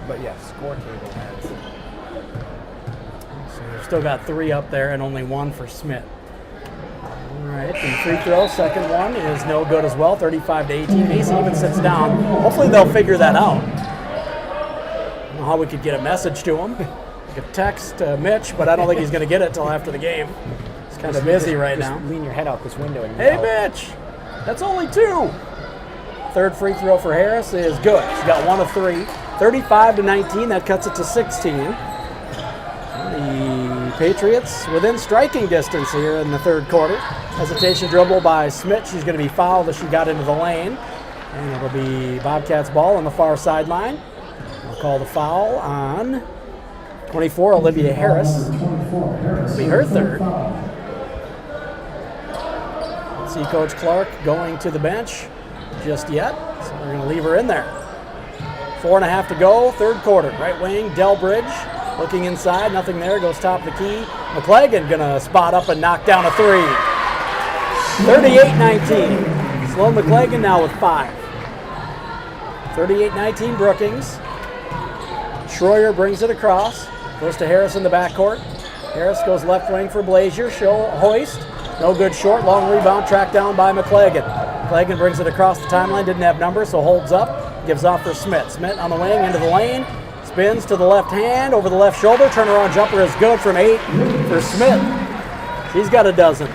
Speaker 3: But, yeah, score table has.
Speaker 4: So they've still got three up there and only one for Smith. All right, the free throw, second one, is no good as well, 35-18. Macy Even sits down. Hopefully they'll figure that out. I don't know how we could get a message to him. I could text Mitch, but I don't think he's going to get it till after the game. He's kind of busy right now.
Speaker 3: Lean your head out this window. And
Speaker 4: Hey, Mitch, that's only two. Third free throw for Harris is good. She's got one of three. 35-19, that cuts it to 16. The Patriots within striking distance here in the third quarter. Hesitation dribble by Smith. She's going to be fouled as she got into the lane. And it'll be Bobcats ball on the far sideline. We'll call the foul on 24, Olivia Harris. It'll be her third. Let's see Coach Clark going to the bench just yet. So we're going to leave her in there. 4.5 to go, third quarter. Right wing, Delbridge looking inside, nothing there, goes top of the key. McClagan gonna spot up and knock down a three. 38-19. Sloan McClagan now with 5. 38-19 Brookings. Schroyer brings it across, goes to Harris in the backcourt. Harris goes left wing for Blazier, hoist. No good short, long rebound, tracked down by McClagan. McClagan brings it across the timeline, didn't have numbers, so holds up, gives off for Smith. Smith on the wing, into the lane, spins to the left hand, over the left shoulder, turnaround jumper is good from 8 for Smith. She's got a dozen.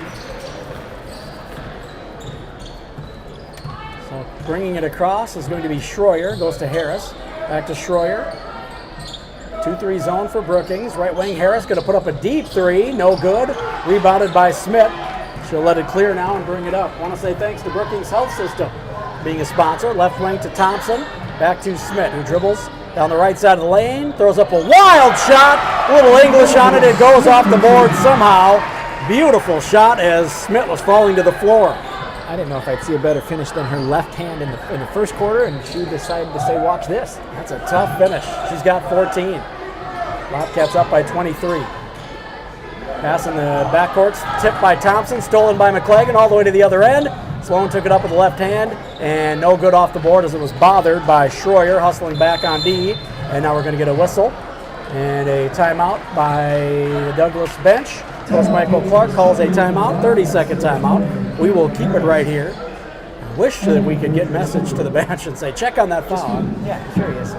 Speaker 4: So bringing it across is going to be Schroyer, goes to Harris, back to Schroyer. 2-3 zone for Brookings. Right wing Harris going to put up a deep three. No good. Rebounded by Smith. She'll let it clear now and bring it up. Want to say thanks to Brookings Health System being a sponsor. Left wing to Thompson. Back to Smith, who dribbles down the right side of the lane. Throws up a wild shot. A little English on it. It goes off the board somehow. Beautiful shot as Smith was falling to the floor.
Speaker 3: I didn't know if I'd see a better finish than her left hand in the first quarter, and she decided to say, watch this.
Speaker 4: That's a tough finish. She's got 14. Bobcats up by 23. Pass in the backcourt, tipped by Thompson, stolen by McClagan all the way to the other end. Sloan took it up with the left hand, and no good off the board as it was bothered by Schroyer, hustling back on D. And now we're going to get a whistle and a timeout by the Douglas bench. Coach Michael Clark calls a timeout, 30-second timeout. We will keep it right here. I wish that we could get a message to the bench and say, check on that foul.
Speaker 3: Yeah, curious.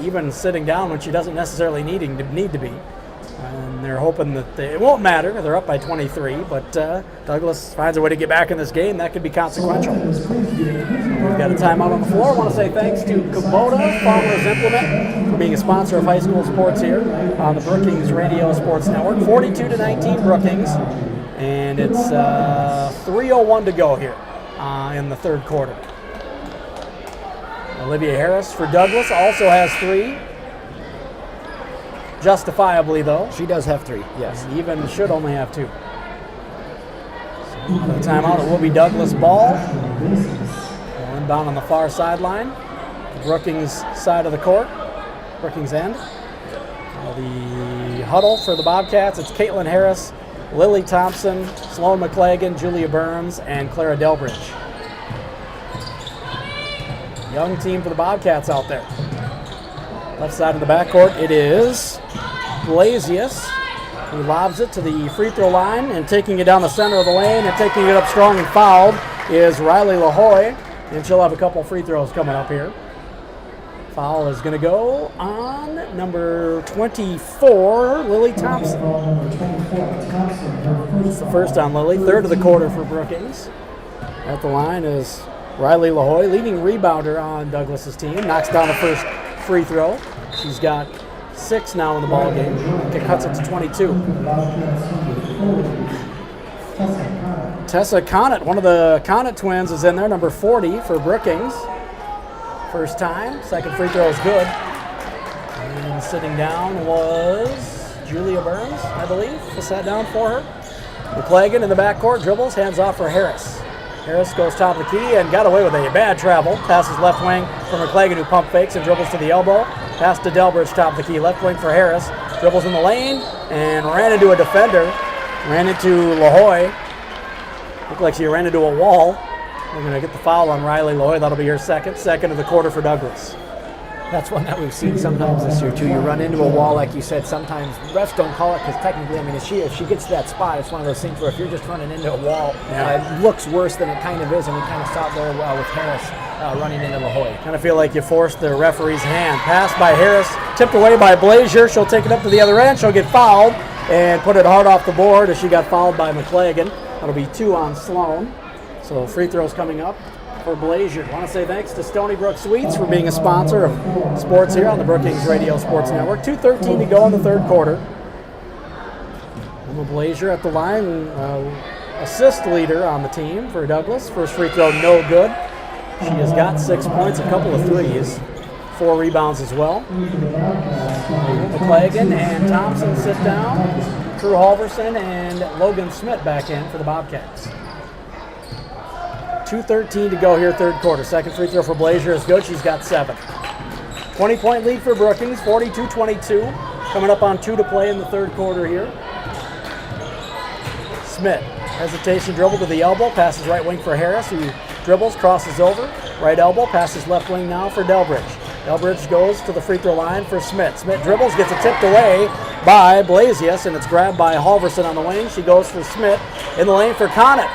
Speaker 4: Even sitting down when she doesn't necessarily need to be. And they're hoping that it won't matter. They're up by 23, but Douglas finds a way to get back in this game. That could be consequential. We've got a timeout on the floor. I want to say thanks to Kubota Farmers Implement for being a sponsor of high school sports here on the Brookings Radio Sports Network. 42-19 Brookings, and it's 3:01 to go here in the third quarter. Olivia Harris for Douglas also has 3. Justifiably, though.
Speaker 3: She does have 3, yes.
Speaker 4: And even should only have 2. So the timeout, it will be Douglas ball. Inbound on the far sideline. Brookings side of the court. Brookings end. The huddle for the Bobcats, it's Caitlin Harris, Lily Thompson, Sloan McClagan, Julia Burns, and Clara Delbridge. Young team for the Bobcats out there. Left side of the backcourt, it is Blasius, who lobs it to the free throw line, and taking it down the center of the lane and taking it up strong and fouled is Riley LaHoy, and she'll have a couple free throws coming up here. Foul is going to go on number 24, Lily Thompson. It's the first on Lily, third of the quarter for Brookings. At the line is Riley LaHoy, leading rebounder on Douglas's team, knocks down the first free throw. She's got 6 now in the ball game. It cuts it to 22. Tessa Conant, one of the Conant twins, is in there, number 40 for Brookings. First time. Second free throw is good. And sitting down was Julia Burns, I believe, who sat down for her. McClagan in the backcourt, dribbles, hands off for Harris. Harris goes top of the key and got away with a bad travel. Passes left wing for McClagan, who pump fakes and dribbles to the elbow. Pass to Delbridge, top of the key. Left wing for Harris. Dribbles in the lane and ran into a defender. Ran into LaHoy. Looked like she ran into a wall. We're going to get the foul on Riley LaHoy. That'll be her second of the quarter for Douglas.
Speaker 3: That's one that we've seen sometimes this year, too. You run into a wall, like you said. Sometimes refs don't call it because technically, I mean, if she gets to that spot, it's one of those things where if you're just running into a wall, it looks worse than it kind of is, and we kind of saw it there with Harris running into LaHoy.
Speaker 4: Kind of feel like you forced the referee's hand. Pass by Harris, tipped away by Blazier. She'll take it up to the other end. She'll get fouled and put it hard off the board as she got fouled by McClagan. That'll be 2 on Sloan. So free throws coming up for Blazier. I want to say thanks to Stony Brook Sweets for being a sponsor of sports here on the Brookings Radio Sports Network. 2:13 to go in the third quarter. Emma Blazier at the line, assist leader on the team for Douglas. First free throw, no good. She has got 6 points, a couple of threes, 4 rebounds as well. McClagan and Thompson sit down. Drew Halverson and Logan Smith back in for the Bobcats. 2:13 to go here, third quarter. Second free throw for Blazier is good. She's got 7. 20-point lead for Brookings, 42-22. Coming up on 2 to play in the third quarter here. Smith, hesitation dribble to the elbow, passes right wing for Harris, who dribbles, crosses over. Right elbow, passes left wing now for Delbridge. Delbridge goes to the free throw line for Smith. Smith dribbles, gets it tipped away by Blasius, and it's grabbed by Halverson on the wing. She goes for Smith in the lane for Conant.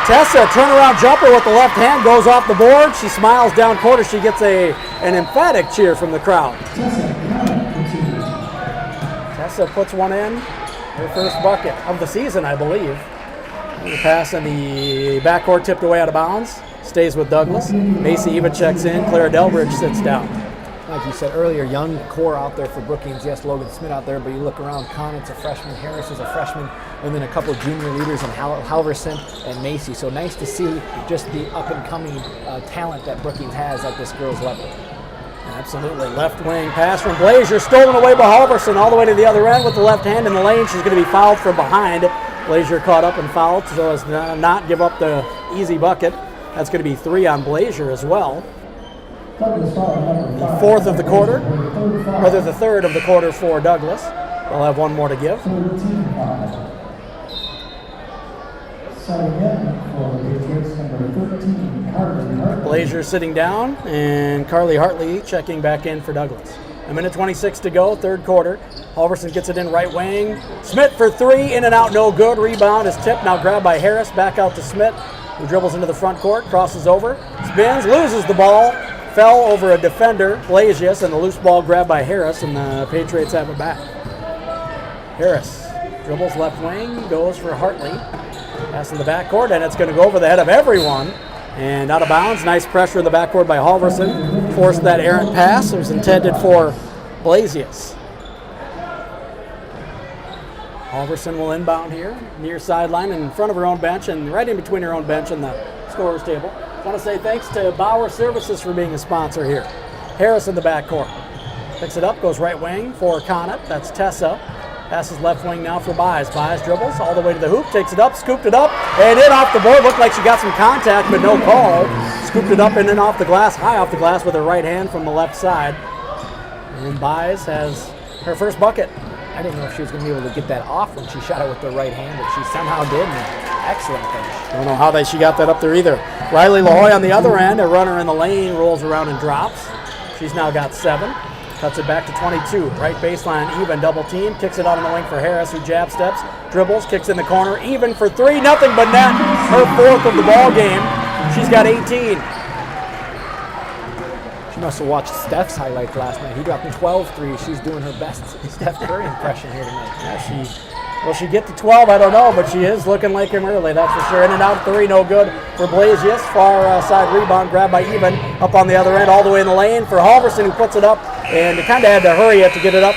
Speaker 4: Tessa, turnaround jumper with the left hand, goes off the board. She smiles down court as she gets an emphatic cheer from the crowd. Tessa puts one in, her first bucket of the season, I believe. The pass in the backcourt tipped away out of bounds. Stays with Douglas. Macy Eva checks in. Clara Delbridge sits down.
Speaker 3: Like you said earlier, young core out there for Brookings. Yes, Logan Smith out there, but you look around, Conant's a freshman, Harris is a freshman, and then a couple of junior leaders in Halverson and Macy. So nice to see just the up-and-coming talent that Brookings has at this girls' level.
Speaker 4: Absolutely. Left wing pass from Blazier, stolen away by Halverson all the way to the other end with the left hand in the lane. She's going to be fouled from behind. Blazier caught up and fouled so as to not give up the easy bucket. That's going to be 3 on Blazier as well. The fourth of the quarter, rather the third of the quarter for Douglas. They'll have one more to give. Blazier sitting down, and Carly Hartley checking back in for Douglas. A minute 26 to go, third quarter. Halverson gets it in right wing. Smith for 3, in and out, no good. Rebound is tipped, now grabbed by Harris. Back out to Smith, who dribbles into the front court, crosses over, spins, loses the ball. Fell over a defender, Blasius, and the loose ball grabbed by Harris, and the Patriots have it back. Harris dribbles left wing, goes for Hartley. Pass in the backcourt, and it's going to go over the head of everyone. And out of bounds. Nice pressure in the backcourt by Halverson. Forced that errant pass. It was intended for Blasius. Halverson will inbound here, near sideline in front of her own bench and right in between her own bench and the scorer's table. I want to say thanks to Bauer Services for being a sponsor here. Harris in the backcourt. Picks it up, goes right wing for Connett. That's Tessa. Passes left wing now for Bies. Bies dribbles all the way to the hoop, takes it up, scooped it up, and in off the board. Looked like she got some contact, but no call. Scooped it up and in off the glass, high off the glass with her right hand from the left side. And Bies has her first bucket.
Speaker 3: I didn't know if she was going to be able to get that off when she shot it with the right hand, but she somehow did. Excellent finish.
Speaker 4: Don't know how she got that up there either. Riley LaHoy on the other end, a runner in the lane, rolls around and drops. She's now got 7. Cuts it back to 22. Right baseline, even double team. Kicks it out on the wing for Harris, who jab steps, dribbles, kicks in the corner, even for 3. Nothing but net. Her 4th of the ball game. She's got 18.
Speaker 3: She must have watched Steph's highlights last night. He dropped 12 threes. She's doing her best Steph Curry impression here tonight.
Speaker 4: Yeah, will she get to 12? I don't know, but she is looking like him early, that's for sure. In and out 3, no good for Blasius. Far side rebound, grabbed by Even. Up on the other end, all the way in the lane for Halverson, who puts it up. And it kind of had to hurry it to get it up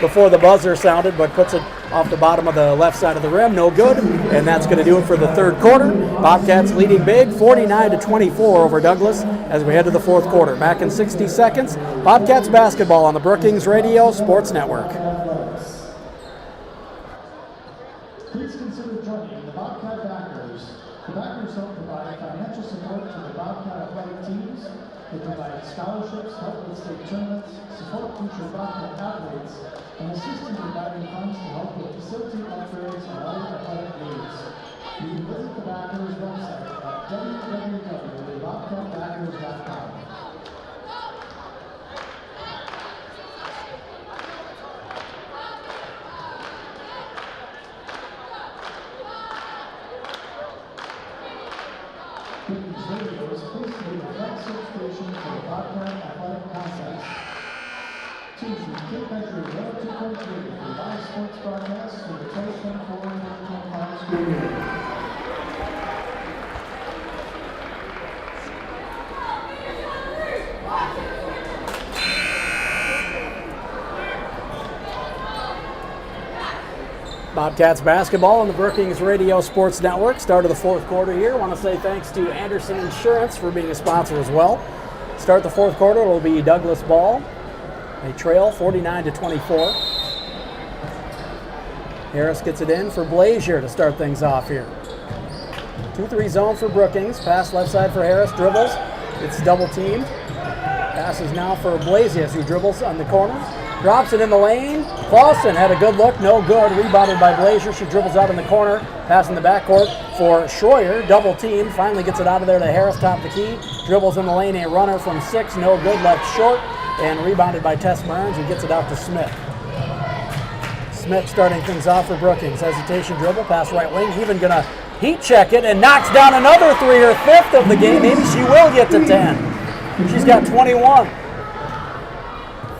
Speaker 4: before the buzzer sounded, but puts it off the bottom of the left side of the rim. No good. And that's going to do it for the third quarter. Bobcats leading big, 49-24 over Douglas as we head to the fourth quarter. Back in 60 seconds, Bobcats basketball on the Brookings Radio Sports Network.
Speaker 1: Please consider joining the Bobcat backers. The backers help provide financial support to the Bobcat athletic teams. They provide scholarships, help with state tournaments, support future Bobcat athletes, and assist in providing funds to help with facility upgrades and other athletic needs. You can visit the backers website at www.bobcatbackers.com. Brookings Radio is pleased to be the front search station for the Bobcat athletic concepts. Teams from Cape Country Road to Coach Radio for live sports broadcasts for the 2024-2025 school year.
Speaker 4: Bobcats basketball on the Brookings Radio Sports Network. Start of the fourth quarter here. I want to say thanks to Anderson Insurance for being a sponsor as well. Start the fourth quarter, it will be Douglas ball. They trail 49-24. Harris gets it in for Blazier to start things off here. 2-3 zone for Brookings. Pass left side for Harris. Dribbles. It's double teamed. Passes now for Blasius, who dribbles on the corner. Drops it in the lane. Clausen had a good look. No good. Rebounded by Blazier. She dribbles out in the corner. Pass in the backcourt for Schroyer. Double team. Finally gets it out of there to Harris, top the key. Dribbles in the lane. A runner from 6. No good. Left short. And rebounded by Tess Burns, who gets it out to Smith. Smith starting things off for Brookings. Hesitation dribble. Pass right wing. Even going to heat check it and knocks down another 3, her 5th of the game. Maybe she will get to 10. She's got 21.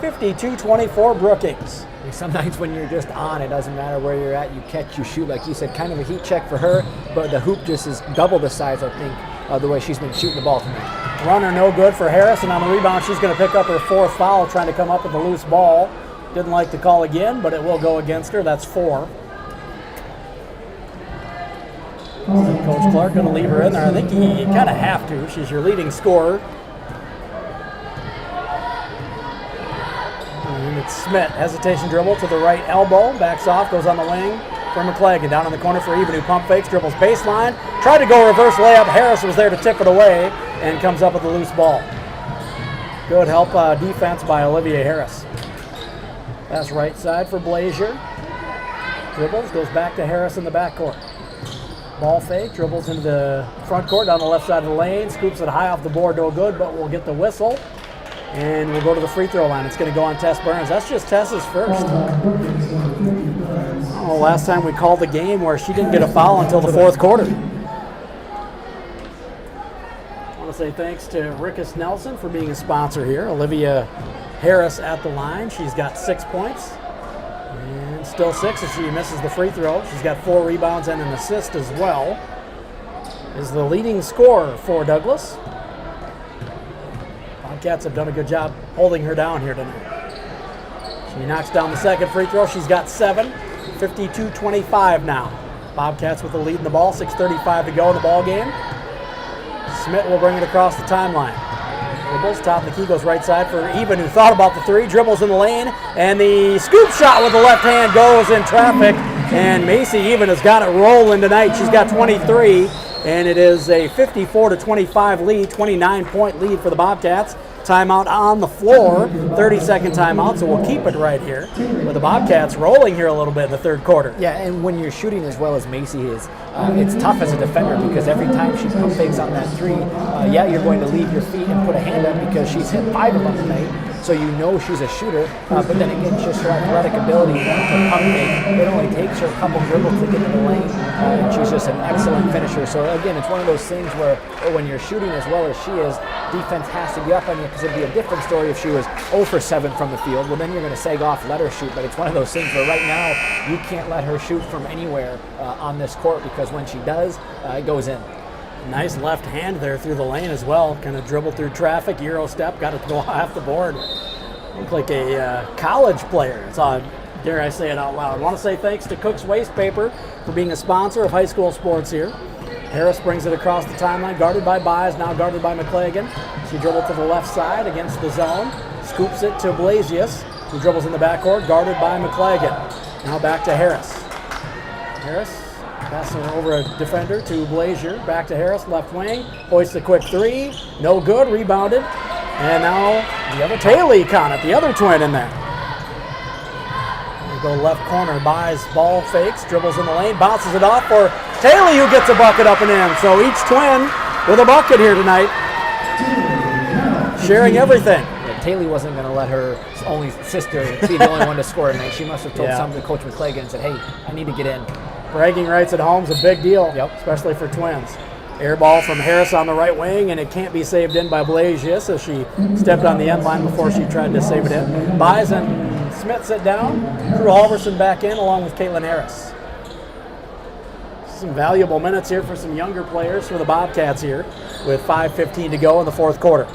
Speaker 4: 52-24 Brookings.
Speaker 3: Sometimes when you're just on, it doesn't matter where you're at. You catch, you shoot. Like you said, kind of a heat check for her, but the hoop just is double the size, I think, the way she's been shooting the ball tonight.
Speaker 4: Runner no good for Harris, and on the rebound, she's going to pick up her 4th foul, trying to come up with a loose ball. Didn't like the call again, but it will go against her. That's 4. Coach Clark going to leave her in there. I think you kind of have to. She's your leading scorer. And it's Smith. Hesitation dribble to the right elbow. Backs off, goes on the wing for McClegg. Down in the corner for Even, who pump fakes, dribbles baseline. Tried to go reverse layup. Harris was there to tip it away and comes up with a loose ball. Good help defense by Olivia Harris. That's right side for Blazier. Dribbles, goes back to Harris in the backcourt. Ball fake, dribbles into the front court down the left side of the lane. Scoops it high off the board, no good, but we'll get the whistle. And we'll go to the free throw line. It's going to go on Tess Burns. That's just Tess's first. Oh, last time we called the game where she didn't get a foul until the fourth quarter. I want to say thanks to Rickus Nelson for being a sponsor here. Olivia Harris at the line. She's got 6 points. And It's still 6 as she misses the free throw. She's got 4 rebounds and an assist as well. Is the leading scorer for Douglas. Bobcats have done a good job holding her down here tonight. She knocks down the second free throw. She's got 7. 52-25 now. Bobcats with the lead in the ball. 6:35 to go in the ball game. Smith will bring it across the timeline. Dribbles, top of the key, goes right side for Even, who thought about the 3. Dribbles in the lane, and the scoop shot with the left hand goes in traffic. And Macy Even has got it rolling tonight. She's got 23, and it is a 54-25 lead, 29-point lead for the Bobcats. Timeout on the floor, 30-second timeout, so we'll keep it right here with the Bobcats rolling here a little bit in the third quarter.
Speaker 3: Yeah, and when you're shooting as well as Macy is, it's tough as a defender because every time she pump fakes on that 3, you're going to leave your feet and put a hand up because she's hit 5 of them tonight. So you know she's a shooter, but then again, just her athletic ability to pump fake. It only takes her a couple dribbles to get to the lane, and she's just an excellent finisher. So again, it's one of those things where when you're shooting as well as she is, defense has to be up on you because it'd be a different story if she was 0 for 7 from the field. Well, then you're going to sag off, let her shoot. But it's one of those things where right now you can't let her shoot from anywhere on this court because when she does, it goes in.
Speaker 4: Nice left hand there through the lane as well. Kind of dribbled through traffic, Euro step, got it to go off the board. Looked like a college player. It's odd. Dare I say it out loud. I want to say thanks to Cook's Waste Paper for being a sponsor of high school sports here. Harris brings it across the timeline, guarded by Byes, now guarded by McClagan. She dribbled to the left side against the zone, scoops it to Blasius, who dribbles in the backcourt, guarded by McClagan. Now back to Harris. Harris passing over a defender to Blazier, back to Harris, left wing, hoists a quick 3, no good, rebounded. And now the other Taylor Connett, the other twin in there. They go left corner, Byes, ball fakes, dribbles in the lane, bounces it off for Taylor, who gets a bucket up and in. So each twin with a bucket here tonight, sharing everything.
Speaker 3: Yeah, Taylor wasn't going to let her only sister be the only one to score tonight. She must have told something to Coach McClagan and said, hey, I need to get in.
Speaker 4: Bragging rights at home is a big deal, especially for twins. Air ball from Harris on the right wing, and it can't be saved in by Blasius as she stepped on the end line before she tried to save it in. Byes and Smith sit down. Drew Halverson back in along with Caitlin Harris. Some valuable minutes here for some younger players for the Bobcats here with 5:15 to go in the fourth quarter.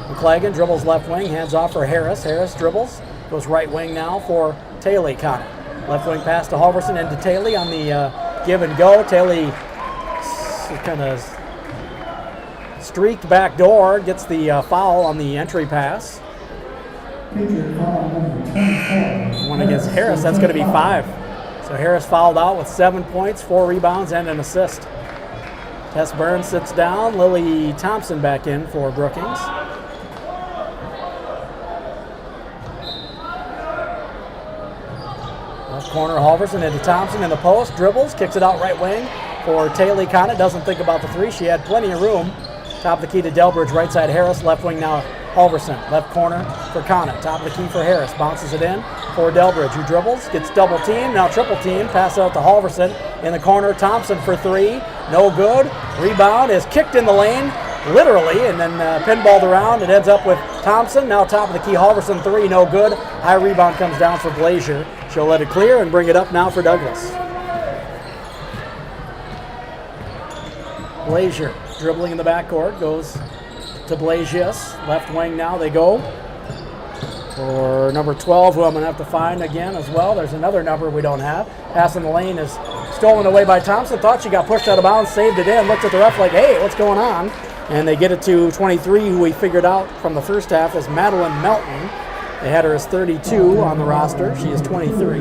Speaker 4: McClagan dribbles left wing, hands off for Harris. Harris dribbles, goes right wing now for Taylor Connett. Left wing pass to Halverson into Taylor on the give and go. Taylor kind of streaked back door, gets the foul on the entry pass. One against Harris, that's going to be 5. So Harris fouled out with 7 points, 4 rebounds, and an assist. Tess Burns sits down. Lily Thompson back in for Brookings. Left corner, Halverson into Thompson in the post, dribbles, kicks it out right wing for Taylor Connett. Doesn't think about the 3. She had plenty of room. Top of the key to Delbridge, right side Harris, left wing now Halverson. Left corner for Connett. Top of the key for Harris. Bounces it in for Delbridge, who dribbles, gets double teamed, now triple teamed. Pass out to Halverson in the corner. Thompson for 3. No good. Rebound is kicked in the lane, literally, and then pinballed around. It ends up with Thompson. Now top of the key, Halverson 3. No good. High rebound comes down for Blazier. She'll let it clear and bring it up now for Douglas. Blazier dribbling in the backcourt, goes to Blasius. Left wing now they go for number 12, who I'm going to have to find again as well. There's another number we don't have. Pass in the lane is stolen away by Thompson. Thought she got pushed out of bounds, saved it in, looked at the ref like, hey, what's going on? And they get it to 23, who we figured out from the first half is Madeline Melton. They had her as 32 on the roster. She is 23.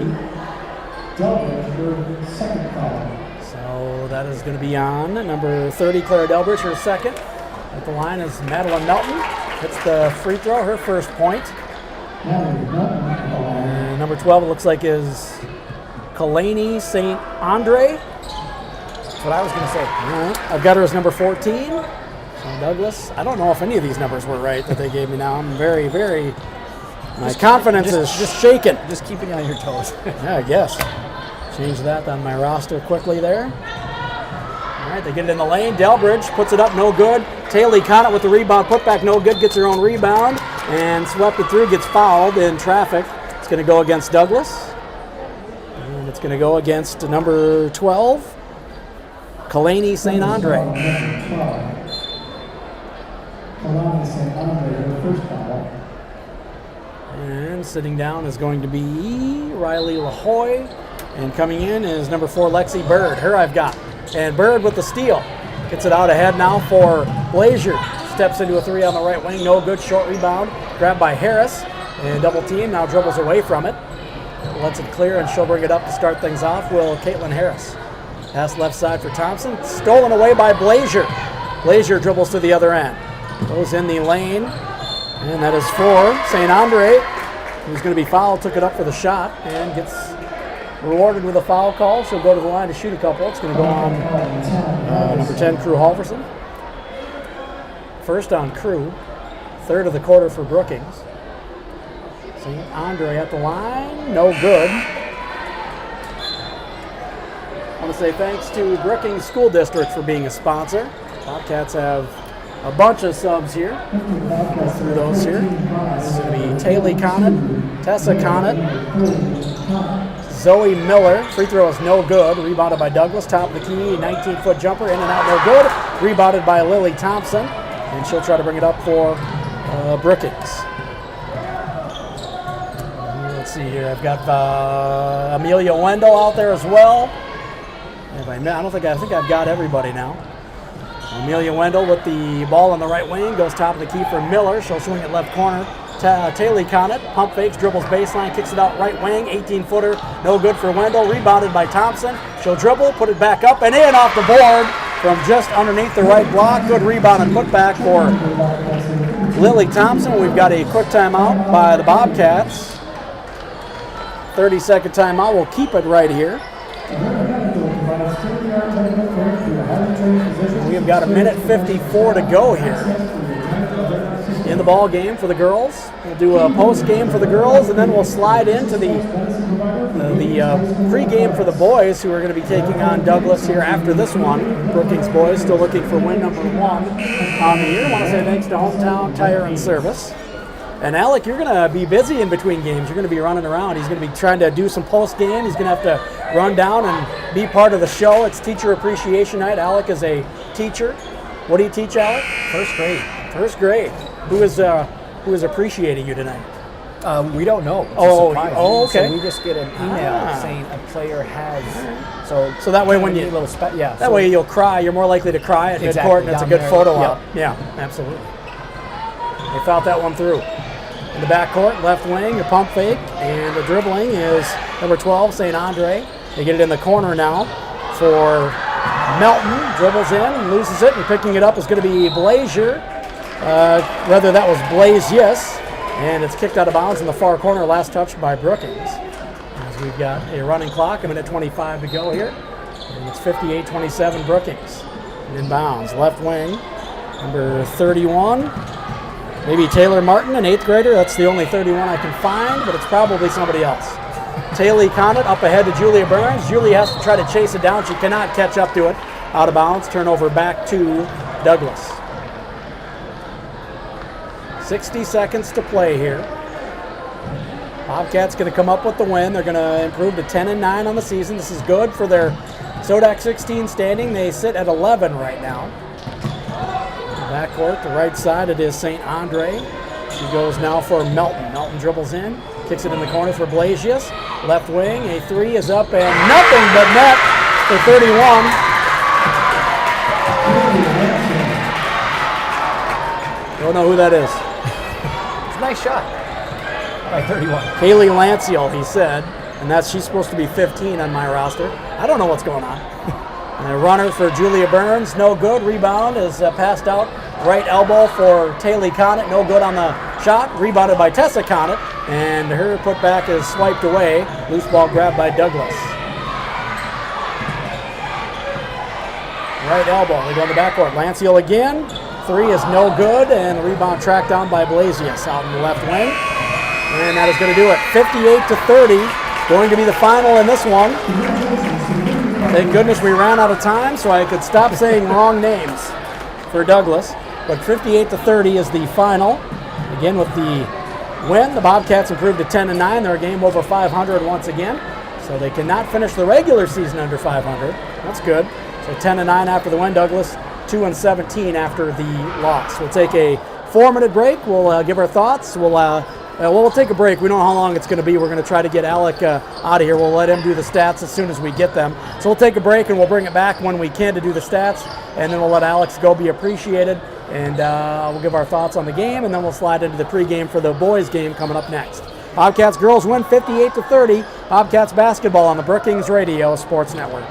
Speaker 4: So that is going to be on number 30, Clara Delbridge, her second. At the line is Madeline Melton. Hits the free throw, her first point. And number 12, it looks like, is Kalani St. Andre.
Speaker 3: That's what I was going to say.
Speaker 4: I've got her as number 14. So Douglas, I don't know if any of these numbers were right that they gave me now. I'm very, very, my confidence is just shaken.
Speaker 3: Just keeping you on your toes.
Speaker 4: Yeah, I guess. Change that on my roster quickly there. All right, they get it in the lane. Delbridge puts it up, no good. Taylor Connett with the rebound, put back, no good. Gets her own rebound and swept it through. Gets fouled in traffic. It's going to go against Douglas. it's going to go against number 12, Kalani St. Andre.
Speaker 1: Kalani St. Andre, her first foul.
Speaker 4: And sitting down is going to be Riley LaHoy. And coming in is number 4, Lexi Bird. Her I've got. And Bird with the steal. Gets it out ahead now for Blazier. Steps into a 3 on the right wing. No good. Short rebound. Grabbed by Harris. And double team. Now dribbles away from it. Lets it clear, and she'll bring it up to start things off. Will Caitlin Harris. Pass left side for Thompson. Stolen away by Blazier. Blazier dribbles to the other end. Goes in the lane. And that is for St. Andre, who's going to be fouled. Took it up for the shot and gets rewarded with a foul call. She'll go to the line to shoot a couple. It's going to go on number 10, Crew Halverson. First on Crew. Third of the quarter for Brookings. St. Andre at the line. No good. I want to say thanks to Brookings School District for being a sponsor. Bobcats have a bunch of subs here. Go through those here. It's going to be Taylor Connett, Tessa Connett, Zoe Miller. Free throw is no good. Rebounded by Douglas. Top of the key. 19-foot jumper. In and out, no good. Rebounded by Lily Thompson. And she'll try to bring it up for Brookings. Let's see here. I've got Amelia Wendell out there as well. I think I've got everybody now. Amelia Wendell with the ball on the right wing. Goes top of the key for Miller. She'll swing it left corner. Taylor Connett. Pump fakes. Dribbles baseline. Kicks it out right wing. 18-footer. No good for Wendell. Rebounded by Thompson. She'll dribble. Put it back up and in off the board from just underneath the right block. Good rebound and putback for Lily Thompson. We've got a quick timeout by the Bobcats. 30-second timeout. We'll keep it right here. We have got 1:54 to go here in the ball game for the girls. We'll do a post game for the girls, and then we'll slide into the pre-game for the boys, who are going to be taking on Douglas here after this one. Brookings boys still looking for win number 1 on the year. I want to say thanks to Hometown Tire and Service. And Alec, you're going to be busy in between games. You're going to be running around. He's going to be trying to do some post-game. He's going to have to run down and be part of the show. It's Teacher Appreciation Night. Alec is a teacher. What do you teach, Alec?
Speaker 3: First grade.
Speaker 4: First grade. Who is appreciating you tonight?
Speaker 3: We don't know. It's
Speaker 4: Oh,
Speaker 3: a surprise.
Speaker 4: oh, okay.
Speaker 3: So we just get an email saying a player has.
Speaker 4: So that way when you that way you'll cry. You're more likely to cry at midcourt, and it's a good photo op. Yeah, absolutely. They fought that one through. In the backcourt, left wing, a pump fake, and the dribbling is number 12, St. Andre. They get it in the corner now for Melton. Dribbles in and loses it, and picking it up is going to be Blazier. That was Blazius, and it's kicked out of bounds in the far corner, last touched by Brookings. As we've got a running clock, 1:25 to go here, and it's 58-27 Brookings. And inbounds, left wing, number 31. Maybe Taylor Martin, an 8th grader. That's the only 31 I can find, but it's probably somebody else. Taylor Connett up ahead to Julia Burns. Julia has to try to chase it down. She cannot catch up to it. Out of bounds. Turnover back to Douglas. 60 seconds to play here. Bobcats going to come up with the win. They're going to improve to 10-9 on the season. This is good for their SODAC 16 standing. They sit at 11 right now. Backcourt, the right side, it is St. Andre. She goes now for Melton. Melton dribbles in, kicks it in the corner for Blazius. Left wing, a 3 is up and nothing but net for 31. Don't know who that is.
Speaker 3: It's a nice shot by 31.
Speaker 4: Kaylee Lanciel, he said, and she's supposed to be 15 on my roster. I don't know what's going on. And a runner for Julia Burns, no good. Rebound is passed out. Right elbow for Taylor Connett, no good on the shot. Rebounded by Tessa Connett, and her putback is swiped away. Loose ball grabbed by Douglas. Right elbow, they go in the backcourt. Lanciel again. 3 is no good, and the rebound tracked down by Blazius out in the left wing. And that is going to do it. 58-30, going to be the final in this one. Thank goodness we ran out of time so I could stop saying wrong names for Douglas. But 58-30 is the final. Again, with the win, the Bobcats improved to 10-9. They're a game over 500 once again. So they cannot finish the regular season under 500. That's good. So 10-9 after the win, Douglas. 2-17 after the loss. We'll take a 4-minute break. We'll give our thoughts. We'll take a break. We don't know how long it's going to be. We're going to try to get Alec out of here. We'll let him do the stats as soon as we get them. So we'll take a break and we'll bring it back when we can to do the stats, and then we'll let Alex go be appreciated, and we'll give our thoughts on the game, and then we'll slide into the pregame for the boys' game coming up next. Bobcats girls win 58-30. Bobcats basketball on the Brookings Radio Sports Network.